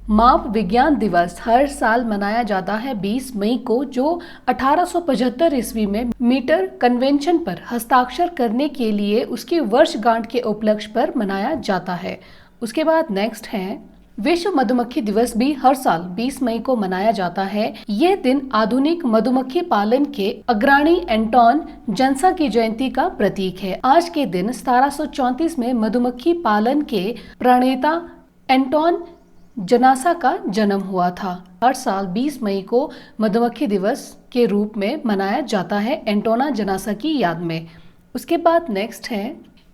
माप विज्ञान दिवस हर साल मनाया जाता है 20 मई को, जो 1875 ईस्वी में मीटर कन्वेंशन पर हस्ताक्षर करने के लिए उसकी वर्षगांठ के उपलक्ष्य पर मनाया जाता है। उसके बाद नेक्स्ट है विश्व मधुमक्खी दिवस भी हर साल 20 मई को मनाया जाता है। यह दिन आधुनिक मधुमक्खी पालन के अग्रणी एंटोन जनसा की जयंती का प्रतीक है। आज के दिन 1734 में मधुमक्खी पालन के प्रणेता एंटोन जनासा का जन्म हुआ था। हर साल 20 मई को मधुमक्खी दिवस के रूप में मनाया जाता है एंटोना जनासा की याद में। उसके बाद नेक्स्ट है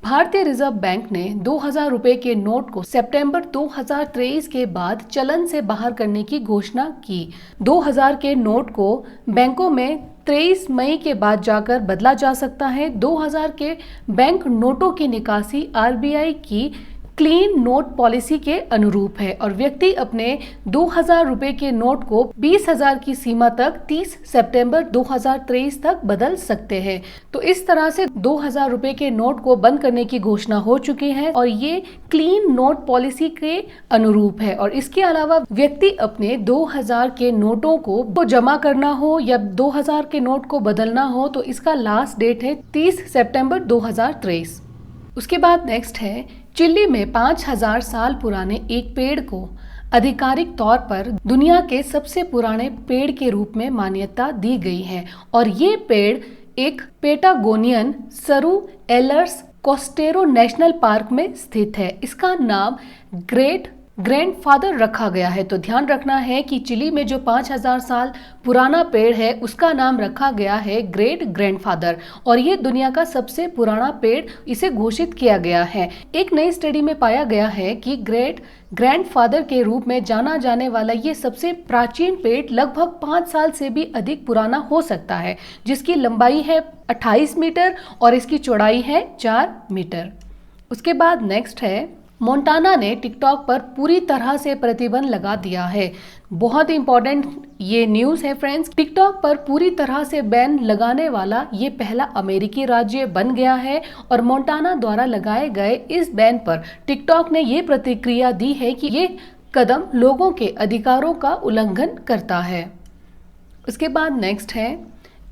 भारतीय रिजर्व बैंक ने 2000 रुपए के नोट को सितंबर 2023 के बाद चलन से बाहर करने की घोषणा की। 2000 के नोट को बैंकों में 23 मई के बाद जाकर बदला जा सकता है। 2000 के बैंक नोटों की निकासी RBI की क्लीन नोट पॉलिसी के अनुरूप है और व्यक्ति अपने 2000 रुपए के नोट को 20,000 की सीमा तक 30 सितंबर 2023 तक बदल सकते हैं। तो इस तरह से 2000 रुपए के नोट को बंद करने की घोषणा हो चुकी है और ये क्लीन नोट पॉलिसी के अनुरूप है। और इसके अलावा व्यक्ति अपने 2000 के नोटों को जमा करना हो या 2000 के नोट को बदलना हो तो इसका लास्ट डेट है 30 सितंबर 2023। उसके बाद नेक्स्ट है चिली में 5000 साल पुराने एक पेड़ को आधिकारिक तौर पर दुनिया के सबसे पुराने पेड़ के रूप में मान्यता दी गई है और ये पेड़ एक पेटागोनियन सरू एलर्स कोस्टेरो नेशनल पार्क में स्थित है। इसका नाम ग्रेट ग्रैंडफादर रखा गया है। तो ध्यान रखना है कि चिली में जो 5000 साल पुराना पेड़ है उसका नाम रखा गया है ग्रेट ग्रैंडफादर और ये दुनिया का सबसे पुराना पेड़ इसे घोषित किया गया है। एक नई स्टडी में पाया गया है कि ग्रेट ग्रैंडफादर के रूप में जाना जाने वाला ये सबसे प्राचीन पेड़ लगभग 5 साल से भी अधिक पुराना हो सकता है, जिसकी लंबाई है 28 मीटर और इसकी चौड़ाई है 4 मीटर। उसके बाद नेक्स्ट है मोंटाना ने टिकटॉक पर पूरी तरह से प्रतिबंध लगा दिया है। बहुत इंपॉर्टेंट ये न्यूज़ है फ्रेंड्स। टिकटॉक पर पूरी तरह से बैन लगाने वाला ये पहला अमेरिकी राज्य बन गया है और मोंटाना द्वारा लगाए गए इस बैन पर टिकटॉक ने ये प्रतिक्रिया दी है कि ये कदम लोगों के अधिकारों का उल्लंघन करता है। उसके बाद नेक्स्ट है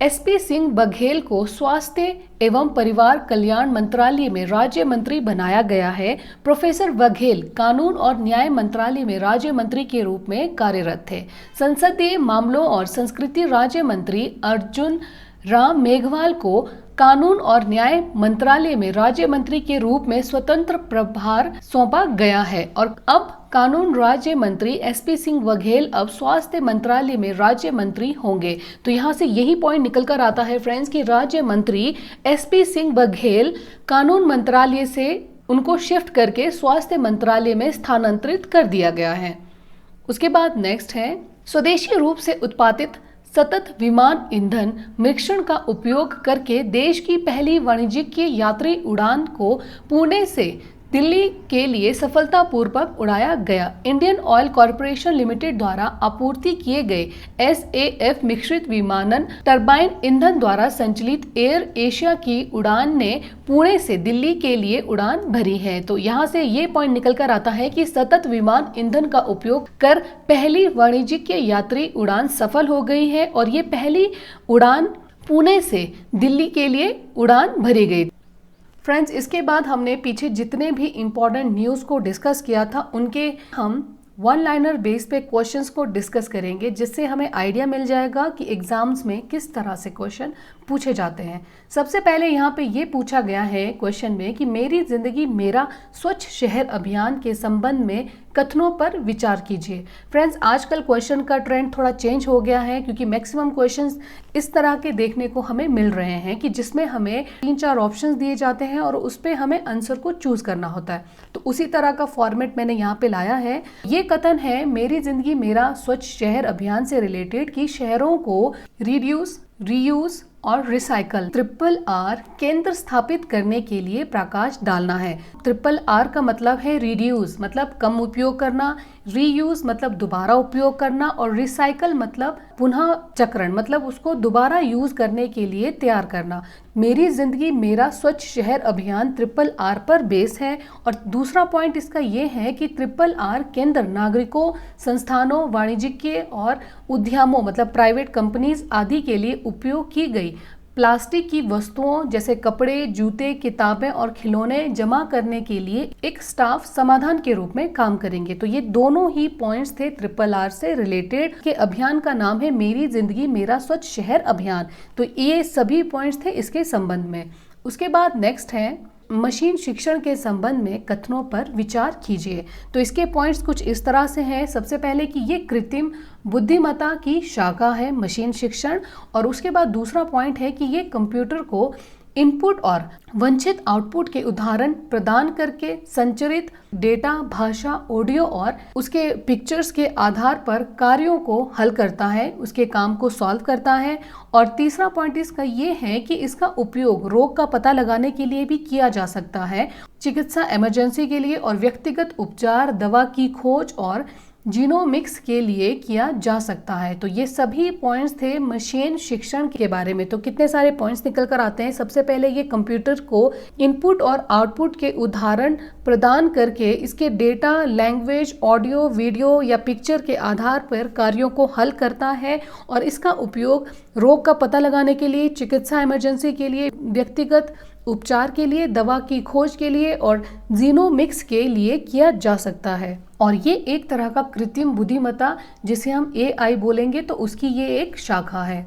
SP सिंह बघेल को स्वास्थ्य एवं परिवार कल्याण मंत्रालय में राज्य मंत्री बनाया गया है। प्रोफेसर बघेल कानून और न्याय मंत्रालय में राज्य मंत्री के रूप में कार्यरत थे। संसदीय मामलों और संस्कृति राज्य मंत्री अर्जुन राम मेघवाल को कानून और न्याय मंत्रालय में राज्य मंत्री के रूप में स्वतंत्र प्रभार सौंपा गया है और अब कानून राज्य मंत्री SP सिंह बघेल अब स्वास्थ्य मंत्रालय में राज्य मंत्री होंगे। तो यहाँ से यही पॉइंट निकल कर आता है फ्रेंड्स कि राज्य मंत्री SP सिंह बघेल कानून मंत्रालय से उनको शिफ्ट करके स्वास्थ्य मंत्रालय में स्थानांतरित कर दिया गया है। उसके बाद नेक्स्ट है स्वदेशी रूप से उत्पादित सतत विमान ईंधन मिश्रण का उपयोग करके देश की पहली वाणिज्यिक यात्री उड़ान को पुणे से दिल्ली के लिए सफलतापूर्वक उड़ाया गया। इंडियन ऑयल कॉरपोरेशन लिमिटेड द्वारा आपूर्ति किए गए SAF मिश्रित विमानन टरबाइन ईंधन द्वारा संचालित एयर एशिया की उड़ान ने पुणे से दिल्ली के लिए उड़ान भरी है। तो यहाँ से ये पॉइंट निकल कर आता है कि सतत विमान ईंधन का उपयोग कर पहली वाणिज्यिक यात्री उड़ान सफल हो गई है और ये पहली उड़ान पुणे से दिल्ली के लिए उड़ान भरी गई। फ्रेंड्स, इसके बाद हमने पीछे जितने भी इम्पोर्टेंट न्यूज़ को डिस्कस किया था उनके हम वन लाइनर बेस पे क्वेश्चंस को डिस्कस करेंगे, जिससे हमें आइडिया मिल जाएगा कि एग्जाम्स में किस तरह से क्वेश्चन पूछे जाते हैं। सबसे पहले यहाँ पे ये पूछा गया है क्वेश्चन में कि मेरी जिंदगी मेरा स्वच्छ शहर अभियान के संबंध में कथनों पर विचार कीजिए। फ्रेंड्स, आजकल क्वेश्चन का ट्रेंड थोड़ा चेंज हो गया है, क्योंकि मैक्सिमम क्वेश्चंस इस तरह के देखने को हमें मिल रहे हैं कि जिसमें हमें 3-4 ऑप्शंस दिए जाते हैं और उस पे हमें आंसर को चूज करना होता है। तो उसी तरह का फॉर्मेट मैंने यहाँ पे लाया है। ये कथन है मेरी जिंदगी मेरा स्वच्छ शहर अभियान से रिलेटेड कि शहरों को रिड्यूस, रीयूज और रिसाइकल RRR केंद्र स्थापित करने के लिए प्रकाश डालना है। RRR का मतलब है रिड्यूस मतलब कम उपयोग करना, रीयूज मतलब दोबारा उपयोग करना, और रिसाइकल मतलब पुनः चक्रण मतलब उसको दोबारा यूज करने के लिए तैयार करना। मेरी जिंदगी मेरा स्वच्छ शहर अभियान RRR पर बेस है। और दूसरा पॉइंट इसका ये है कि RRR केंद्र नागरिकों, संस्थानों, वाणिज्यिक और उद्यमों मतलब प्राइवेट कंपनीज आदि के लिए उपयोग की गई प्लास्टिक की वस्तुओं जैसे कपड़े, जूते, किताबें और खिलौने जमा करने के लिए एक स्टाफ समाधान के रूप में काम करेंगे। तो ये दोनों ही पॉइंट्स थे RRR से रिलेटेड के अभियान का नाम है मेरी जिंदगी मेरा स्वच्छ शहर अभियान। तो ये सभी पॉइंट्स थे इसके संबंध में। उसके बाद नेक्स्ट है मशीन शिक्षण के संबंध में कथनों पर विचार कीजिए। तो इसके पॉइंट्स कुछ इस तरह से हैं। सबसे पहले कि ये कृत्रिम बुद्धिमत्ता की शाखा है मशीन शिक्षण, और उसके बाद दूसरा पॉइंट है कि ये कंप्यूटर को इनपुट और वांछित आउटपुट के उदाहरण प्रदान करके संचरित डेटा, भाषा, ऑडियो और उसके पिक्चर्स के आधार पर कार्यों को हल करता है, उसके काम को सॉल्व करता है। और तीसरा पॉइंट इसका ये है कि इसका उपयोग रोग का पता लगाने के लिए भी किया जा सकता है, चिकित्सा इमरजेंसी के लिए और व्यक्तिगत उपचार, दवा की खोज और जीनोमिक्स के लिए किया जा सकता है। तो ये सभी पॉइंट्स थे मशीन शिक्षण के बारे में। तो कितने सारे पॉइंट्स निकल कर आते हैं। सबसे पहले ये कंप्यूटर को इनपुट और आउटपुट के उदाहरण प्रदान करके इसके डेटा, लैंग्वेज, ऑडियो, वीडियो या पिक्चर के आधार पर कार्यों को हल करता है, और इसका उपयोग रोग का पता लगाने के लिए, चिकित्सा इमरजेंसी के लिए, व्यक्तिगत उपचार के लिए, दवा की खोज के लिए और जीनोमिक्स के लिए किया जा सकता है। और ये एक तरह का कृत्रिम बुद्धिमत्ता जिसे हम AI बोलेंगे, तो उसकी ये एक शाखा है।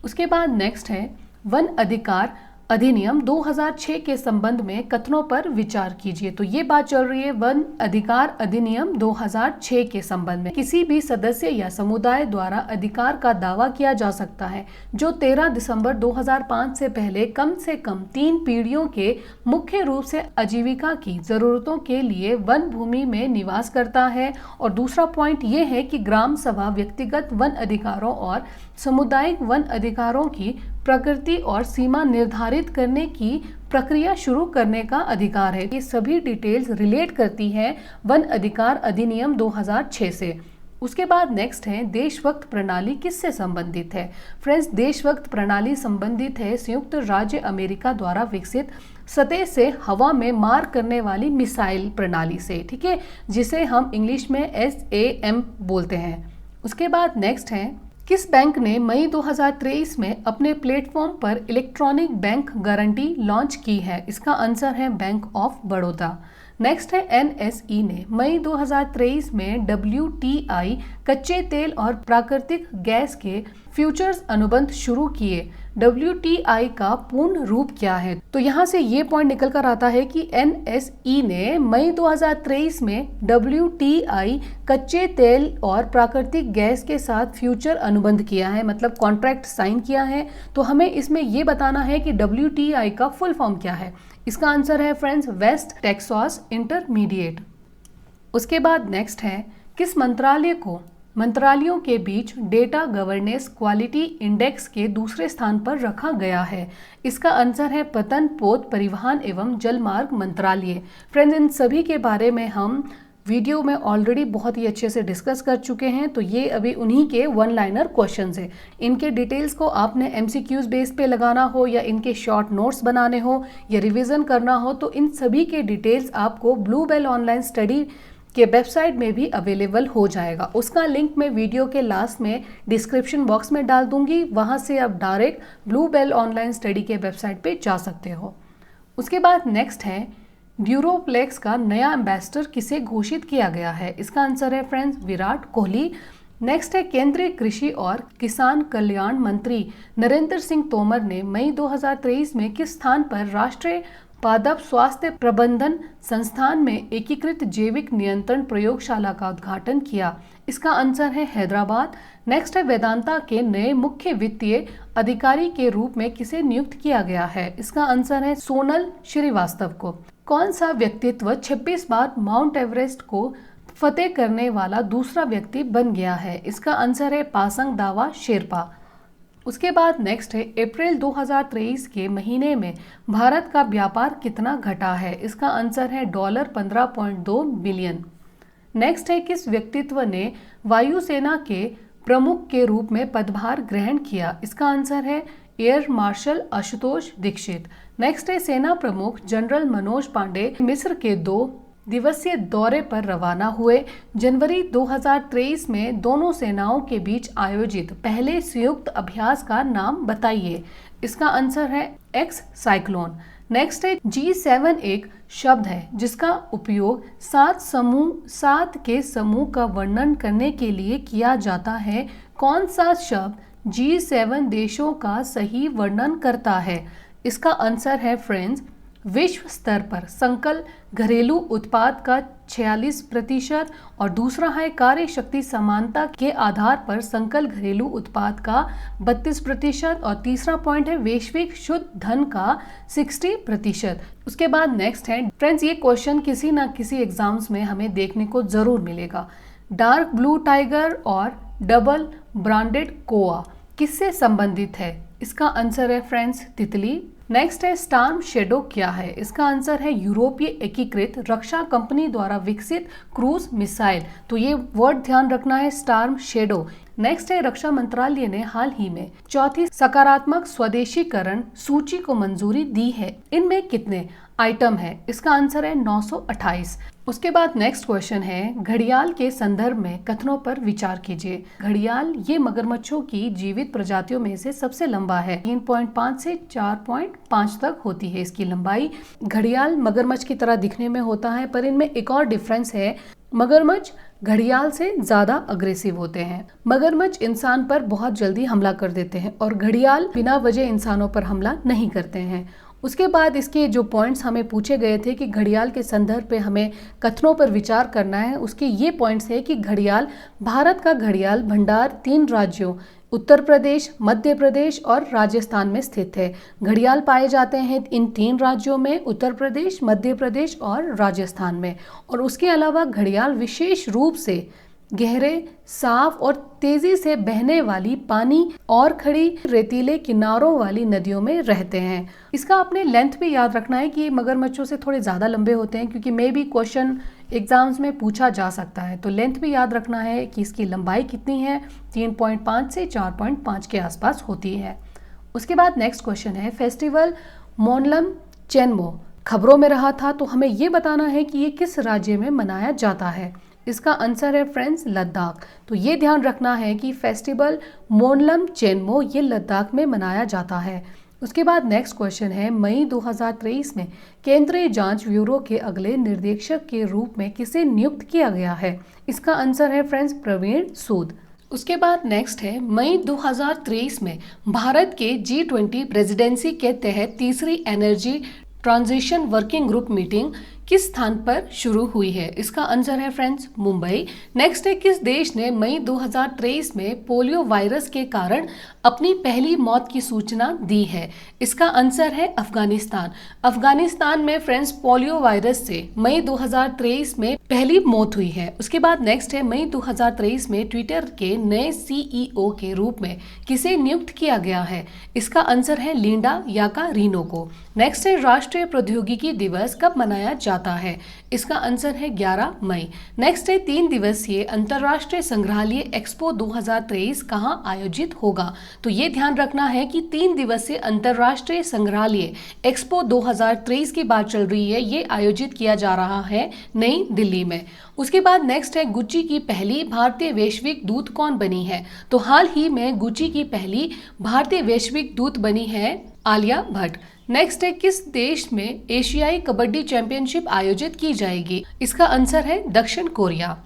उसके बाद नेक्स्ट है वन अधिकार अधिनियम 2006 के संबंध में कथनों पर विचार कीजिए। तो ये बात चल रही है वन अधिकार अधिनियम 2006 के संबंध में। किसी भी सदस्य या समुदाय द्वारा अधिकार का दावा किया जा सकता है जो 13 दिसंबर 2005 से पहले कम से कम 3 पीढ़ियों के मुख्य रूप से आजीविका की जरूरतों के लिए वन भूमि में निवास करता है। और दूसरा पॉइंट ये है कि ग्राम सभा व्यक्तिगत वन अधिकारों और सामुदायिक वन अधिकारों की प्रकृति और सीमा निर्धारित करने की प्रक्रिया शुरू करने का अधिकार है। ये सभी डिटेल्स रिलेट करती है वन अधिकार अधिनियम 2006 से। उसके बाद नेक्स्ट है देशभक्त प्रणाली किससे संबंधित है। फ्रेंड्स, देशभक्त प्रणाली संबंधित है संयुक्त राज्य अमेरिका द्वारा विकसित सतह से हवा में मार करने वाली मिसाइल प्रणाली से, ठीक है, जिसे हम इंग्लिश में SAM बोलते हैं। उसके बाद नेक्स्ट है किस बैंक ने मई 2023 में अपने प्लेटफॉर्म पर इलेक्ट्रॉनिक बैंक गारंटी लॉन्च की है। इसका आंसर है बैंक ऑफ बड़ौदा। नेक्स्ट है NSE ने मई 2023 में WTI कच्चे तेल और प्राकृतिक गैस के फ्यूचर्स अनुबंध शुरू किए। WTI का पूर्ण रूप क्या है। तो यहाँ से ये पॉइंट निकल कर आता है कि NSE ने मई 2023 में WTI कच्चे तेल और प्राकृतिक गैस के साथ फ्यूचर अनुबंध किया है, मतलब कॉन्ट्रैक्ट साइन किया है। तो हमें इसमें ये बताना है कि WTI का फुल फॉर्म क्या है। इसका आंसर है फ्रेंड्स वेस्ट टेक्सास इंटरमीडिएट। उसके बाद नेक्स्ट है किस मंत्रालय को मंत्रालयों के बीच डेटा गवर्नेंस क्वालिटी इंडेक्स के दूसरे स्थान पर रखा गया है। इसका आंसर है पतन, पोत, परिवहन एवं जलमार्ग मंत्रालय। फ्रेंड्स, इन सभी के बारे में हम वीडियो में ऑलरेडी बहुत ही अच्छे से डिस्कस कर चुके हैं। तो ये अभी उन्हीं के वन लाइनर क्वेश्चंस हैं। इनके डिटेल्स को आपने MCQs बेस पे लगाना हो या इनके शॉर्ट नोट्स बनाने हो या रिवीजन करना हो, तो इन सभी के डिटेल्स आपको ब्लू बेल ऑनलाइन स्टडी के वेबसाइट में भी अवेलेबल हो जाएगा। उसका लिंक मैं वीडियो के लास्ट में डिस्क्रिप्शन बॉक्स में डाल दूंगी, वहां से आप direct Bluebell online study के वेबसाइट पे जा सकते हो। उसके बाद नेक्स्ट है ड्यूरोप्लेक्स का नया एम्बेसडर किसे घोषित किया गया है। इसका आंसर है फ्रेंड्स विराट कोहली। नेक्स्ट है केंद्रीय कृषि और किसान कल्याण मंत्री नरेंद्र सिंह तोमर ने मई 2023 में किस स्थान पर राष्ट्रीय पादप स्वास्थ्य प्रबंधन संस्थान में एकीकृत जैविक नियंत्रण प्रयोगशाला का उद्घाटन किया? इसका आंसर है हैदराबाद। नेक्स्ट है वेदांता के नए मुख्य वित्तीय अधिकारी के रूप में किसे नियुक्त किया गया है? इसका आंसर है सोनल श्रीवास्तव को। कौन सा व्यक्तित्व 26 बार माउंट एवरेस्ट को फतेह करने वाला दूसरा व्यक्ति बन गया है? इसका आंसर है पासंग दावा शेरपा। उसके बाद नेक्स्ट है अप्रैल 2023 के महीने में भारत का व्यापार कितना घटा है? इसका आंसर है $15.2 बिलियन। नेक्स्ट है किस व्यक्तित्व ने वायुसेना के प्रमुख के रूप में पदभार ग्रहण किया? इसका आंसर है Air Marshal Ashutosh Dikshit. Next है सेना प्रमुख जनरल मनोज पांडे मिस्र के 2 दिवसीय दौरे पर रवाना हुए। जनवरी 2023 में दोनों सेनाओं के बीच आयोजित पहले संयुक्त अभ्यास का नाम बताइए? इसका आंसर है एक्स साइक्लोन। नेक्स्ट है G7 एक शब्द है जिसका उपयोग 7 के समूह का वर्णन करने के लिए किया जाता है। कौन सा शब्द G7 देशों का सही वर्णन करता है? इसका आंसर है फ्रेंड्स विश्व स्तर पर संकल घरेलू उत्पाद का 46% और दूसरा है कार्य शक्ति समानता के आधार पर संकल घरेलू उत्पाद का 32% और तीसरा पॉइंट है वैश्विक शुद्ध धन का 60%। उसके बाद नेक्स्ट है फ्रेंड्स, ये क्वेश्चन किसी ना किसी एग्जाम्स में हमें देखने को जरूर मिलेगा। डार्क ब्लू टाइगर और डबल ब्रांडेड कोआ किससे संबंधित है? इसका आंसर है फ्रेंड्स तितली। नेक्स्ट है स्टार्म शेडो क्या है? इसका आंसर है यूरोपीय एकीकृत रक्षा कंपनी द्वारा विकसित क्रूज मिसाइल। तो ये वर्ड ध्यान रखना है स्टार्म शेडो। नेक्स्ट है रक्षा मंत्रालय ने हाल ही में चौथी सकारात्मक स्वदेशीकरण सूची को मंजूरी दी है। इनमें कितने आइटम है? इसका आंसर है 928। उसके बाद नेक्स्ट क्वेश्चन है घड़ियाल के संदर्भ में कथनों पर विचार कीजिए। घड़ियाल ये मगरमच्छों की जीवित प्रजातियों में से सबसे लंबा है। 3.5 से 4.5 तक होती है इसकी लंबाई। घड़ियाल मगरमच्छ की तरह दिखने में होता है, पर इनमें एक और डिफरेंस है, मगरमच्छ घड़ियाल से ज्यादा अग्रेसिव होते हैं। मगरमच्छ इंसान पर बहुत जल्दी हमला कर देते हैं और घड़ियाल बिना वजह इंसानों पर हमला नहीं करते हैं। उसके बाद इसके जो पॉइंट्स हमें पूछे गए थे कि घड़ियाल के संदर्भ पे हमें कथनों पर विचार करना है, उसके ये पॉइंट्स है कि घड़ियाल भारत का घड़ियाल भंडार 3 राज्यों उत्तर प्रदेश, मध्य प्रदेश और राजस्थान में स्थित है। घड़ियाल पाए जाते हैं इन 3 राज्यों में, उत्तर प्रदेश, मध्य प्रदेश और राजस्थान में। और उसके अलावा घड़ियाल विशेष रूप से गहरे, साफ और तेजी से बहने वाली पानी और खड़ी रेतीले किनारों वाली नदियों में रहते हैं। इसका आपने लेंथ भी याद रखना है कि मगरमच्छों से थोड़े ज़्यादा लंबे होते हैं, क्योंकि मे भी क्वेश्चन एग्जाम्स में पूछा जा सकता है। तो लेंथ भी याद रखना है कि इसकी लंबाई कितनी है, 3.5 से 4.5 के आसपास होती है। उसके बाद नेक्स्ट क्वेश्चन है फेस्टिवल मोनलम चेनमो खबरों में रहा था, तो हमें ये बताना है कि ये किस राज्य में मनाया जाता है। इसका आंसर है फ्रेंड्स लद्दाख। तो ये ध्यान रखना है कि फेस्टिवल मोनलम चेनमो ये लद्दाख में मनाया जाता है। उसके बाद नेक्स्ट क्वेश्चन है मई 2023 में केंद्रीय जांच ब्यूरो के अगले निर्देशक के रूप में किसे नियुक्त किया गया है? इसका आंसर है फ्रेंड्स प्रवीण सूद। उसके बाद नेक्स्ट है मई 2023 में भारत के G20 प्रेसिडेंसी के तहत तीसरी energy transition working group meeting किस स्थान पर शुरू हुई है? इसका आंसर है फ्रेंड्स मुंबई। नेक्स्ट है किस देश ने मई 2023 में पोलियो वायरस के कारण अपनी पहली मौत की सूचना दी है? इसका आंसर है अफगानिस्तान। अफगानिस्तान में फ्रेंड्स पोलियो वायरस से मई 2023 में पहली मौत हुई है। उसके बाद नेक्स्ट है मई 2023 में ट्विटर के नए CEO के रूप में किसे नियुक्त किया गया है? इसका आंसर है लिंडा याकारिनो को। नेक्स्ट है राष्ट्रीय प्रौद्योगिकी दिवस कब मनाया जाता है? इसका आंसर है 11 मई। नेक्स्ट है 3 दिवसीय अंतर्राष्ट्रीय संग्रहालय एक्सपो 2023 कहां आयोजित होगा? तो ये ध्यान रखना है कि 3 दिवसीय अंतर्राष्ट्रीय संग्रहालय एक्सपो 2023 की बात चल रही है, ये आयोजित किया जा रहा है नई दिल्ली में। उसके बाद नेक्स्ट है गुच्ची की पहली भारतीय वैश्विक दूत कौन बनी है? तो हाल ही में गुच्ची की पहली भारतीय वैश्विक दूत बनी है आलिया भट्ट। नेक्स्ट है किस देश में एशियाई कबड्डी चैंपियनशिप आयोजित की जाएगी? इसका आंसर है दक्षिण कोरिया।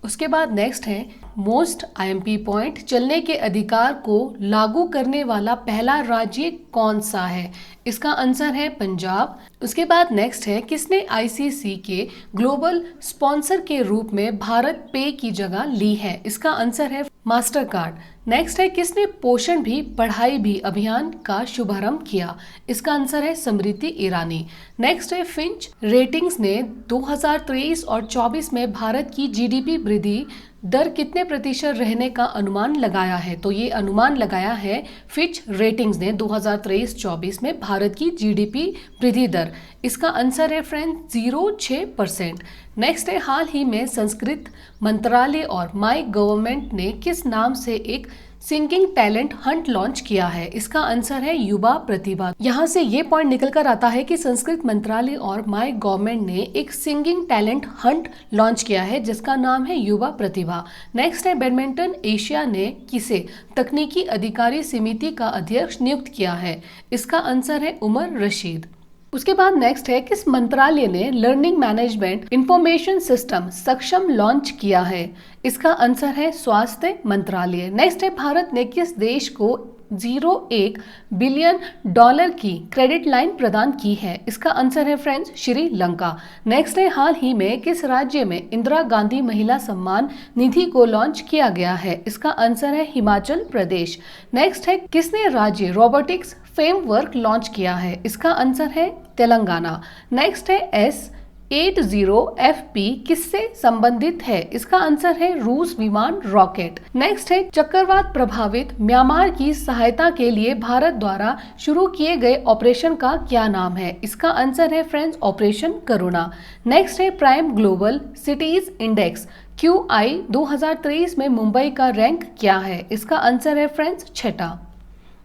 उसके बाद नेक्स्ट है मोस्ट आईएमपी पॉइंट, चलने के अधिकार को लागू करने वाला पहला राज्य कौन सा है? इसका आंसर है पंजाब। उसके बाद नेक्स्ट है किसने आईसीसी के ग्लोबल स्पॉन्सर के रूप में भारत पे की जगह ली है? इसका आंसर है मास्टर कार्ड। नेक्स्ट है किसने पोषण भी पढ़ाई भी अभियान का शुभारंभ किया? इसका आंसर है स्मृति ईरानी। नेक्स्ट है फिंच रेटिंग्स ने 2023 और 24 में भारत की जीडीपी वृद्धि दर कितने प्रतिशत रहने का अनुमान लगाया है? तो ये अनुमान लगाया है फिच रेटिंग्स ने 2023-24 में भारत की जीडीपी वृद्धि दर। इसका आंसर है फ्रेंड 0.6%। नेक्स्ट है हाल ही में संस्कृत मंत्रालय और माई गवर्नमेंट ने किस नाम से एक सिंगिंग टैलेंट हंट लॉन्च किया है? इसका आंसर है युवा प्रतिभा। यहाँ से ये पॉइंट निकल कर आता है कि संस्कृत मंत्रालय और माई गवर्नमेंट ने एक सिंगिंग टैलेंट हंट लॉन्च किया है जिसका नाम है युवा प्रतिभा। नेक्स्ट है बैडमिंटन एशिया ने किसे तकनीकी अधिकारी समिति का अध्यक्ष नियुक्त किया है? इसका आंसर है उमर रशीद। उसके बाद नेक्स्ट है किस मंत्रालय ने लर्निंग मैनेजमेंट इंफॉर्मेशन सिस्टम सक्षम लॉन्च किया है? इसका आंसर है स्वास्थ्य मंत्रालय। नेक्स्ट है भारत ने किस देश को 0.1 बिलियन डॉलर की क्रेडिट लाइन प्रदान की है? इसका आंसर है फ्रेंड्स श्रीलंका। नेक्स्ट है हाल ही में किस राज्य में इंदिरा गांधी महिला सम्मान निधि को लॉन्च किया गया है? इसका आंसर है हिमाचल प्रदेश। नेक्स्ट है किसने राज्य रोबोटिक्स फ्रेमवर्क लॉन्च किया है? इसका आंसर है तेलंगाना। नेक्स्ट है S-80FP किससे संबंधित है? इसका आंसर है रूस विमान रॉकेट। नेक्स्ट है चक्रवात प्रभावित म्यांमार की सहायता के लिए भारत द्वारा शुरू किए गए ऑपरेशन का क्या नाम है? इसका आंसर है फ्रेंड्स ऑपरेशन करुणा। नेक्स्ट है prime global cities index QI 2023 में मुंबई का रैंक क्या है? इसका आंसर है फ्रेंड्स 6।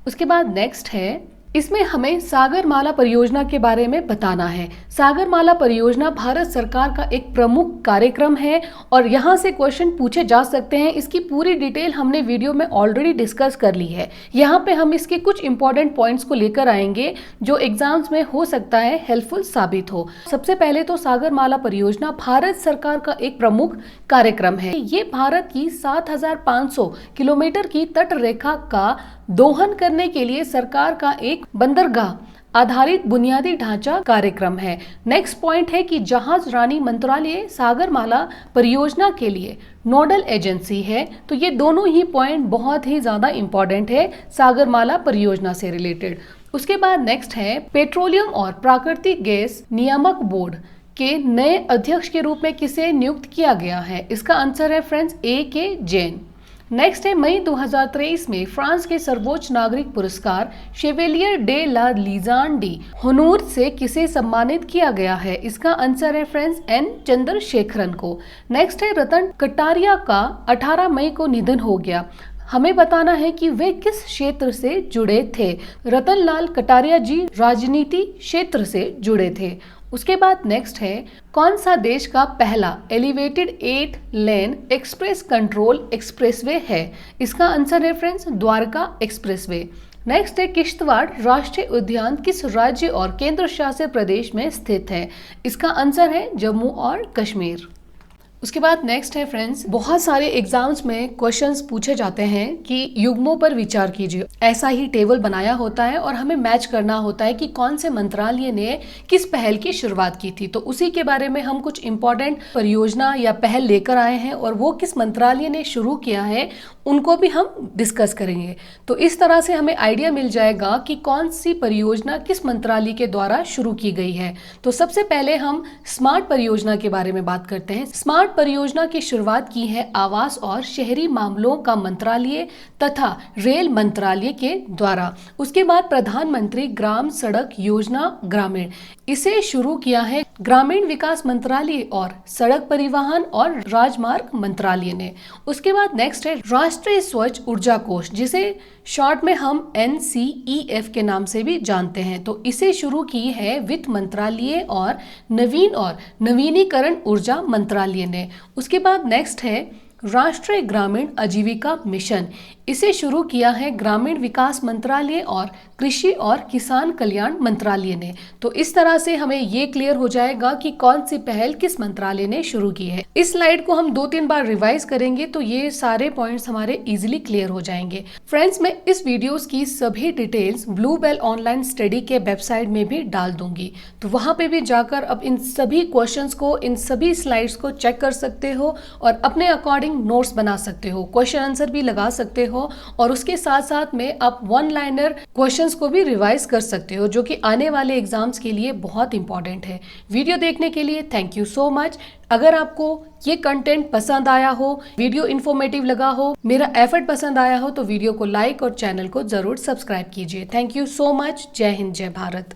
उसके बाद नेक्स्ट है इसमें हमें सागरमाला परियोजना के बारे में बताना है। सागरमाला परियोजना भारत सरकार का एक प्रमुख कार्यक्रम है और यहाँ से क्वेश्चन पूछे जा सकते हैं। इसकी पूरी डिटेल हमने वीडियो में ऑलरेडी डिस्कस कर ली है। यहाँ पे हम इसके कुछ इंपॉर्टेंट पॉइंट्स को लेकर आएंगे जो एग्जाम्स में हो सकता है हेल्पफुल साबित हो। सबसे पहले तो सागरमाला परियोजना भारत सरकार का एक प्रमुख कार्यक्रम है। ये भारत की 7,500 किलोमीटर की तट रेखा का दोहन करने के लिए सरकार का एक बंदरगाह आधारित बुनियादी ढांचा कार्यक्रम है। नेक्स्ट पॉइंट है कि जहाज रानी मंत्रालय सागरमाला परियोजना के लिए नोडल एजेंसी है। तो ये दोनों ही पॉइंट बहुत ही ज्यादा इंपॉर्टेंट है सागरमाला परियोजना से रिलेटेड। उसके बाद नेक्स्ट है पेट्रोलियम और प्राकृतिक गैस नियामक बोर्ड के नए अध्यक्ष के रूप में किसे नियुक्त किया गया है? इसका आंसर है फ्रेंड्स A.K. जैन। नेक्स्ट है मई 2023 में फ्रांस के सर्वोच्च नागरिक पुरस्कार शेवेलियर डे ला लीजान डी होनूर से किसे सम्मानित किया गया है? इसका आंसर है फ्रेंड्स N. चंद्रशेखरन को। नेक्स्ट है रतन कटारिया का 18 मई को निधन हो गया। हमें बताना है कि वे किस क्षेत्र से जुड़े थे। रतन लाल कटारिया जी राजनीति क्षेत्र से जुड़े थे। उसके बाद नेक्स्ट है कौन सा देश का पहला एलिवेटेड 8 लेन एक्सप्रेस कंट्रोल एक्सप्रेसवे है? इसका आंसर है फ्रेंड्स द्वारका एक्सप्रेसवे। नेक्स्ट है किश्तवाड़ राष्ट्रीय उद्यान किस राज्य और केंद्र शासित प्रदेश में स्थित है? इसका आंसर है जम्मू और कश्मीर। उसके बाद नेक्स्ट है फ्रेंड्स बहुत सारे एग्जाम्स में क्वेश्चंस पूछे जाते हैं कि युग्मों पर विचार कीजिए। ऐसा ही टेबल बनाया होता है और हमें मैच करना होता है कि कौन से मंत्रालय ने किस पहल की शुरुआत की थी। तो उसी के बारे में हम कुछ इंपॉर्टेंट परियोजना या पहल लेकर आए हैं और वो किस मंत्रालय ने शुरू किया है उनको भी हम डिस्कस करेंगे। तो इस तरह से हमें आइडिया मिल जाएगा कि कौन सी परियोजना किस मंत्रालय के द्वारा शुरू की गई है। तो सबसे पहले हम स्मार्ट परियोजना के बारे में बात करते हैं। स्मार्ट परियोजना की शुरुआत की है आवास और शहरी मामलों का मंत्रालय तथा रेल मंत्रालय के द्वारा। उसके बाद प्रधानमंत्री ग्राम सड़क योजना ग्रामीण, इसे शुरू किया है ग्रामीण विकास मंत्रालय और सड़क परिवहन और राजमार्ग मंत्रालय ने। उसके बाद नेक्स्ट है राष्ट्रीय स्वच्छ ऊर्जा कोष, जिसे शॉर्ट में हम NCEF के नाम से भी जानते हैं। तो इसे शुरू की है वित्त मंत्रालय और नवीनीकरण ऊर्जा मंत्रालय ने। उसके बाद नेक्स्ट है राष्ट्रीय ग्रामीण आजीविका मिशन, इसे शुरू किया है ग्रामीण विकास मंत्रालय और कृषि और किसान कल्याण मंत्रालय ने। तो इस तरह से हमें ये क्लियर हो जाएगा कि कौन सी पहल किस मंत्रालय ने शुरू की है। इस स्लाइड को हम 2-3 बार रिवाइज करेंगे तो ये सारे पॉइंट्स हमारे इजीली क्लियर हो जाएंगे। फ्रेंड्स, मैं इस वीडियोस की सभी details Bluebell online study के वेबसाइट में भी डाल दूंगी, तो वहां पे भी जाकर अब इन सभी क्वेश्चंस को, इन सभी स्लाइड्स को चेक कर सकते हो और अपने अकॉर्डिंग नोट्स बना सकते हो, क्वेश्चन आंसर भी लगा सकते हो और उसके साथ साथ में आप वन लाइनर क्वेश्चंस को भी रिवाइज कर सकते हो, जो कि आने वाले एग्जाम्स के लिए बहुत इंपॉर्टेंट है। वीडियो देखने के लिए थैंक यू सो मच। अगर आपको ये कंटेंट पसंद आया हो, वीडियो इन्फॉर्मेटिव लगा हो, मेरा एफर्ट पसंद आया हो, तो वीडियो को लाइक और चैनल को जरूर सब्सक्राइब कीजिए। Thank you so much. जय हिंद, जय भारत।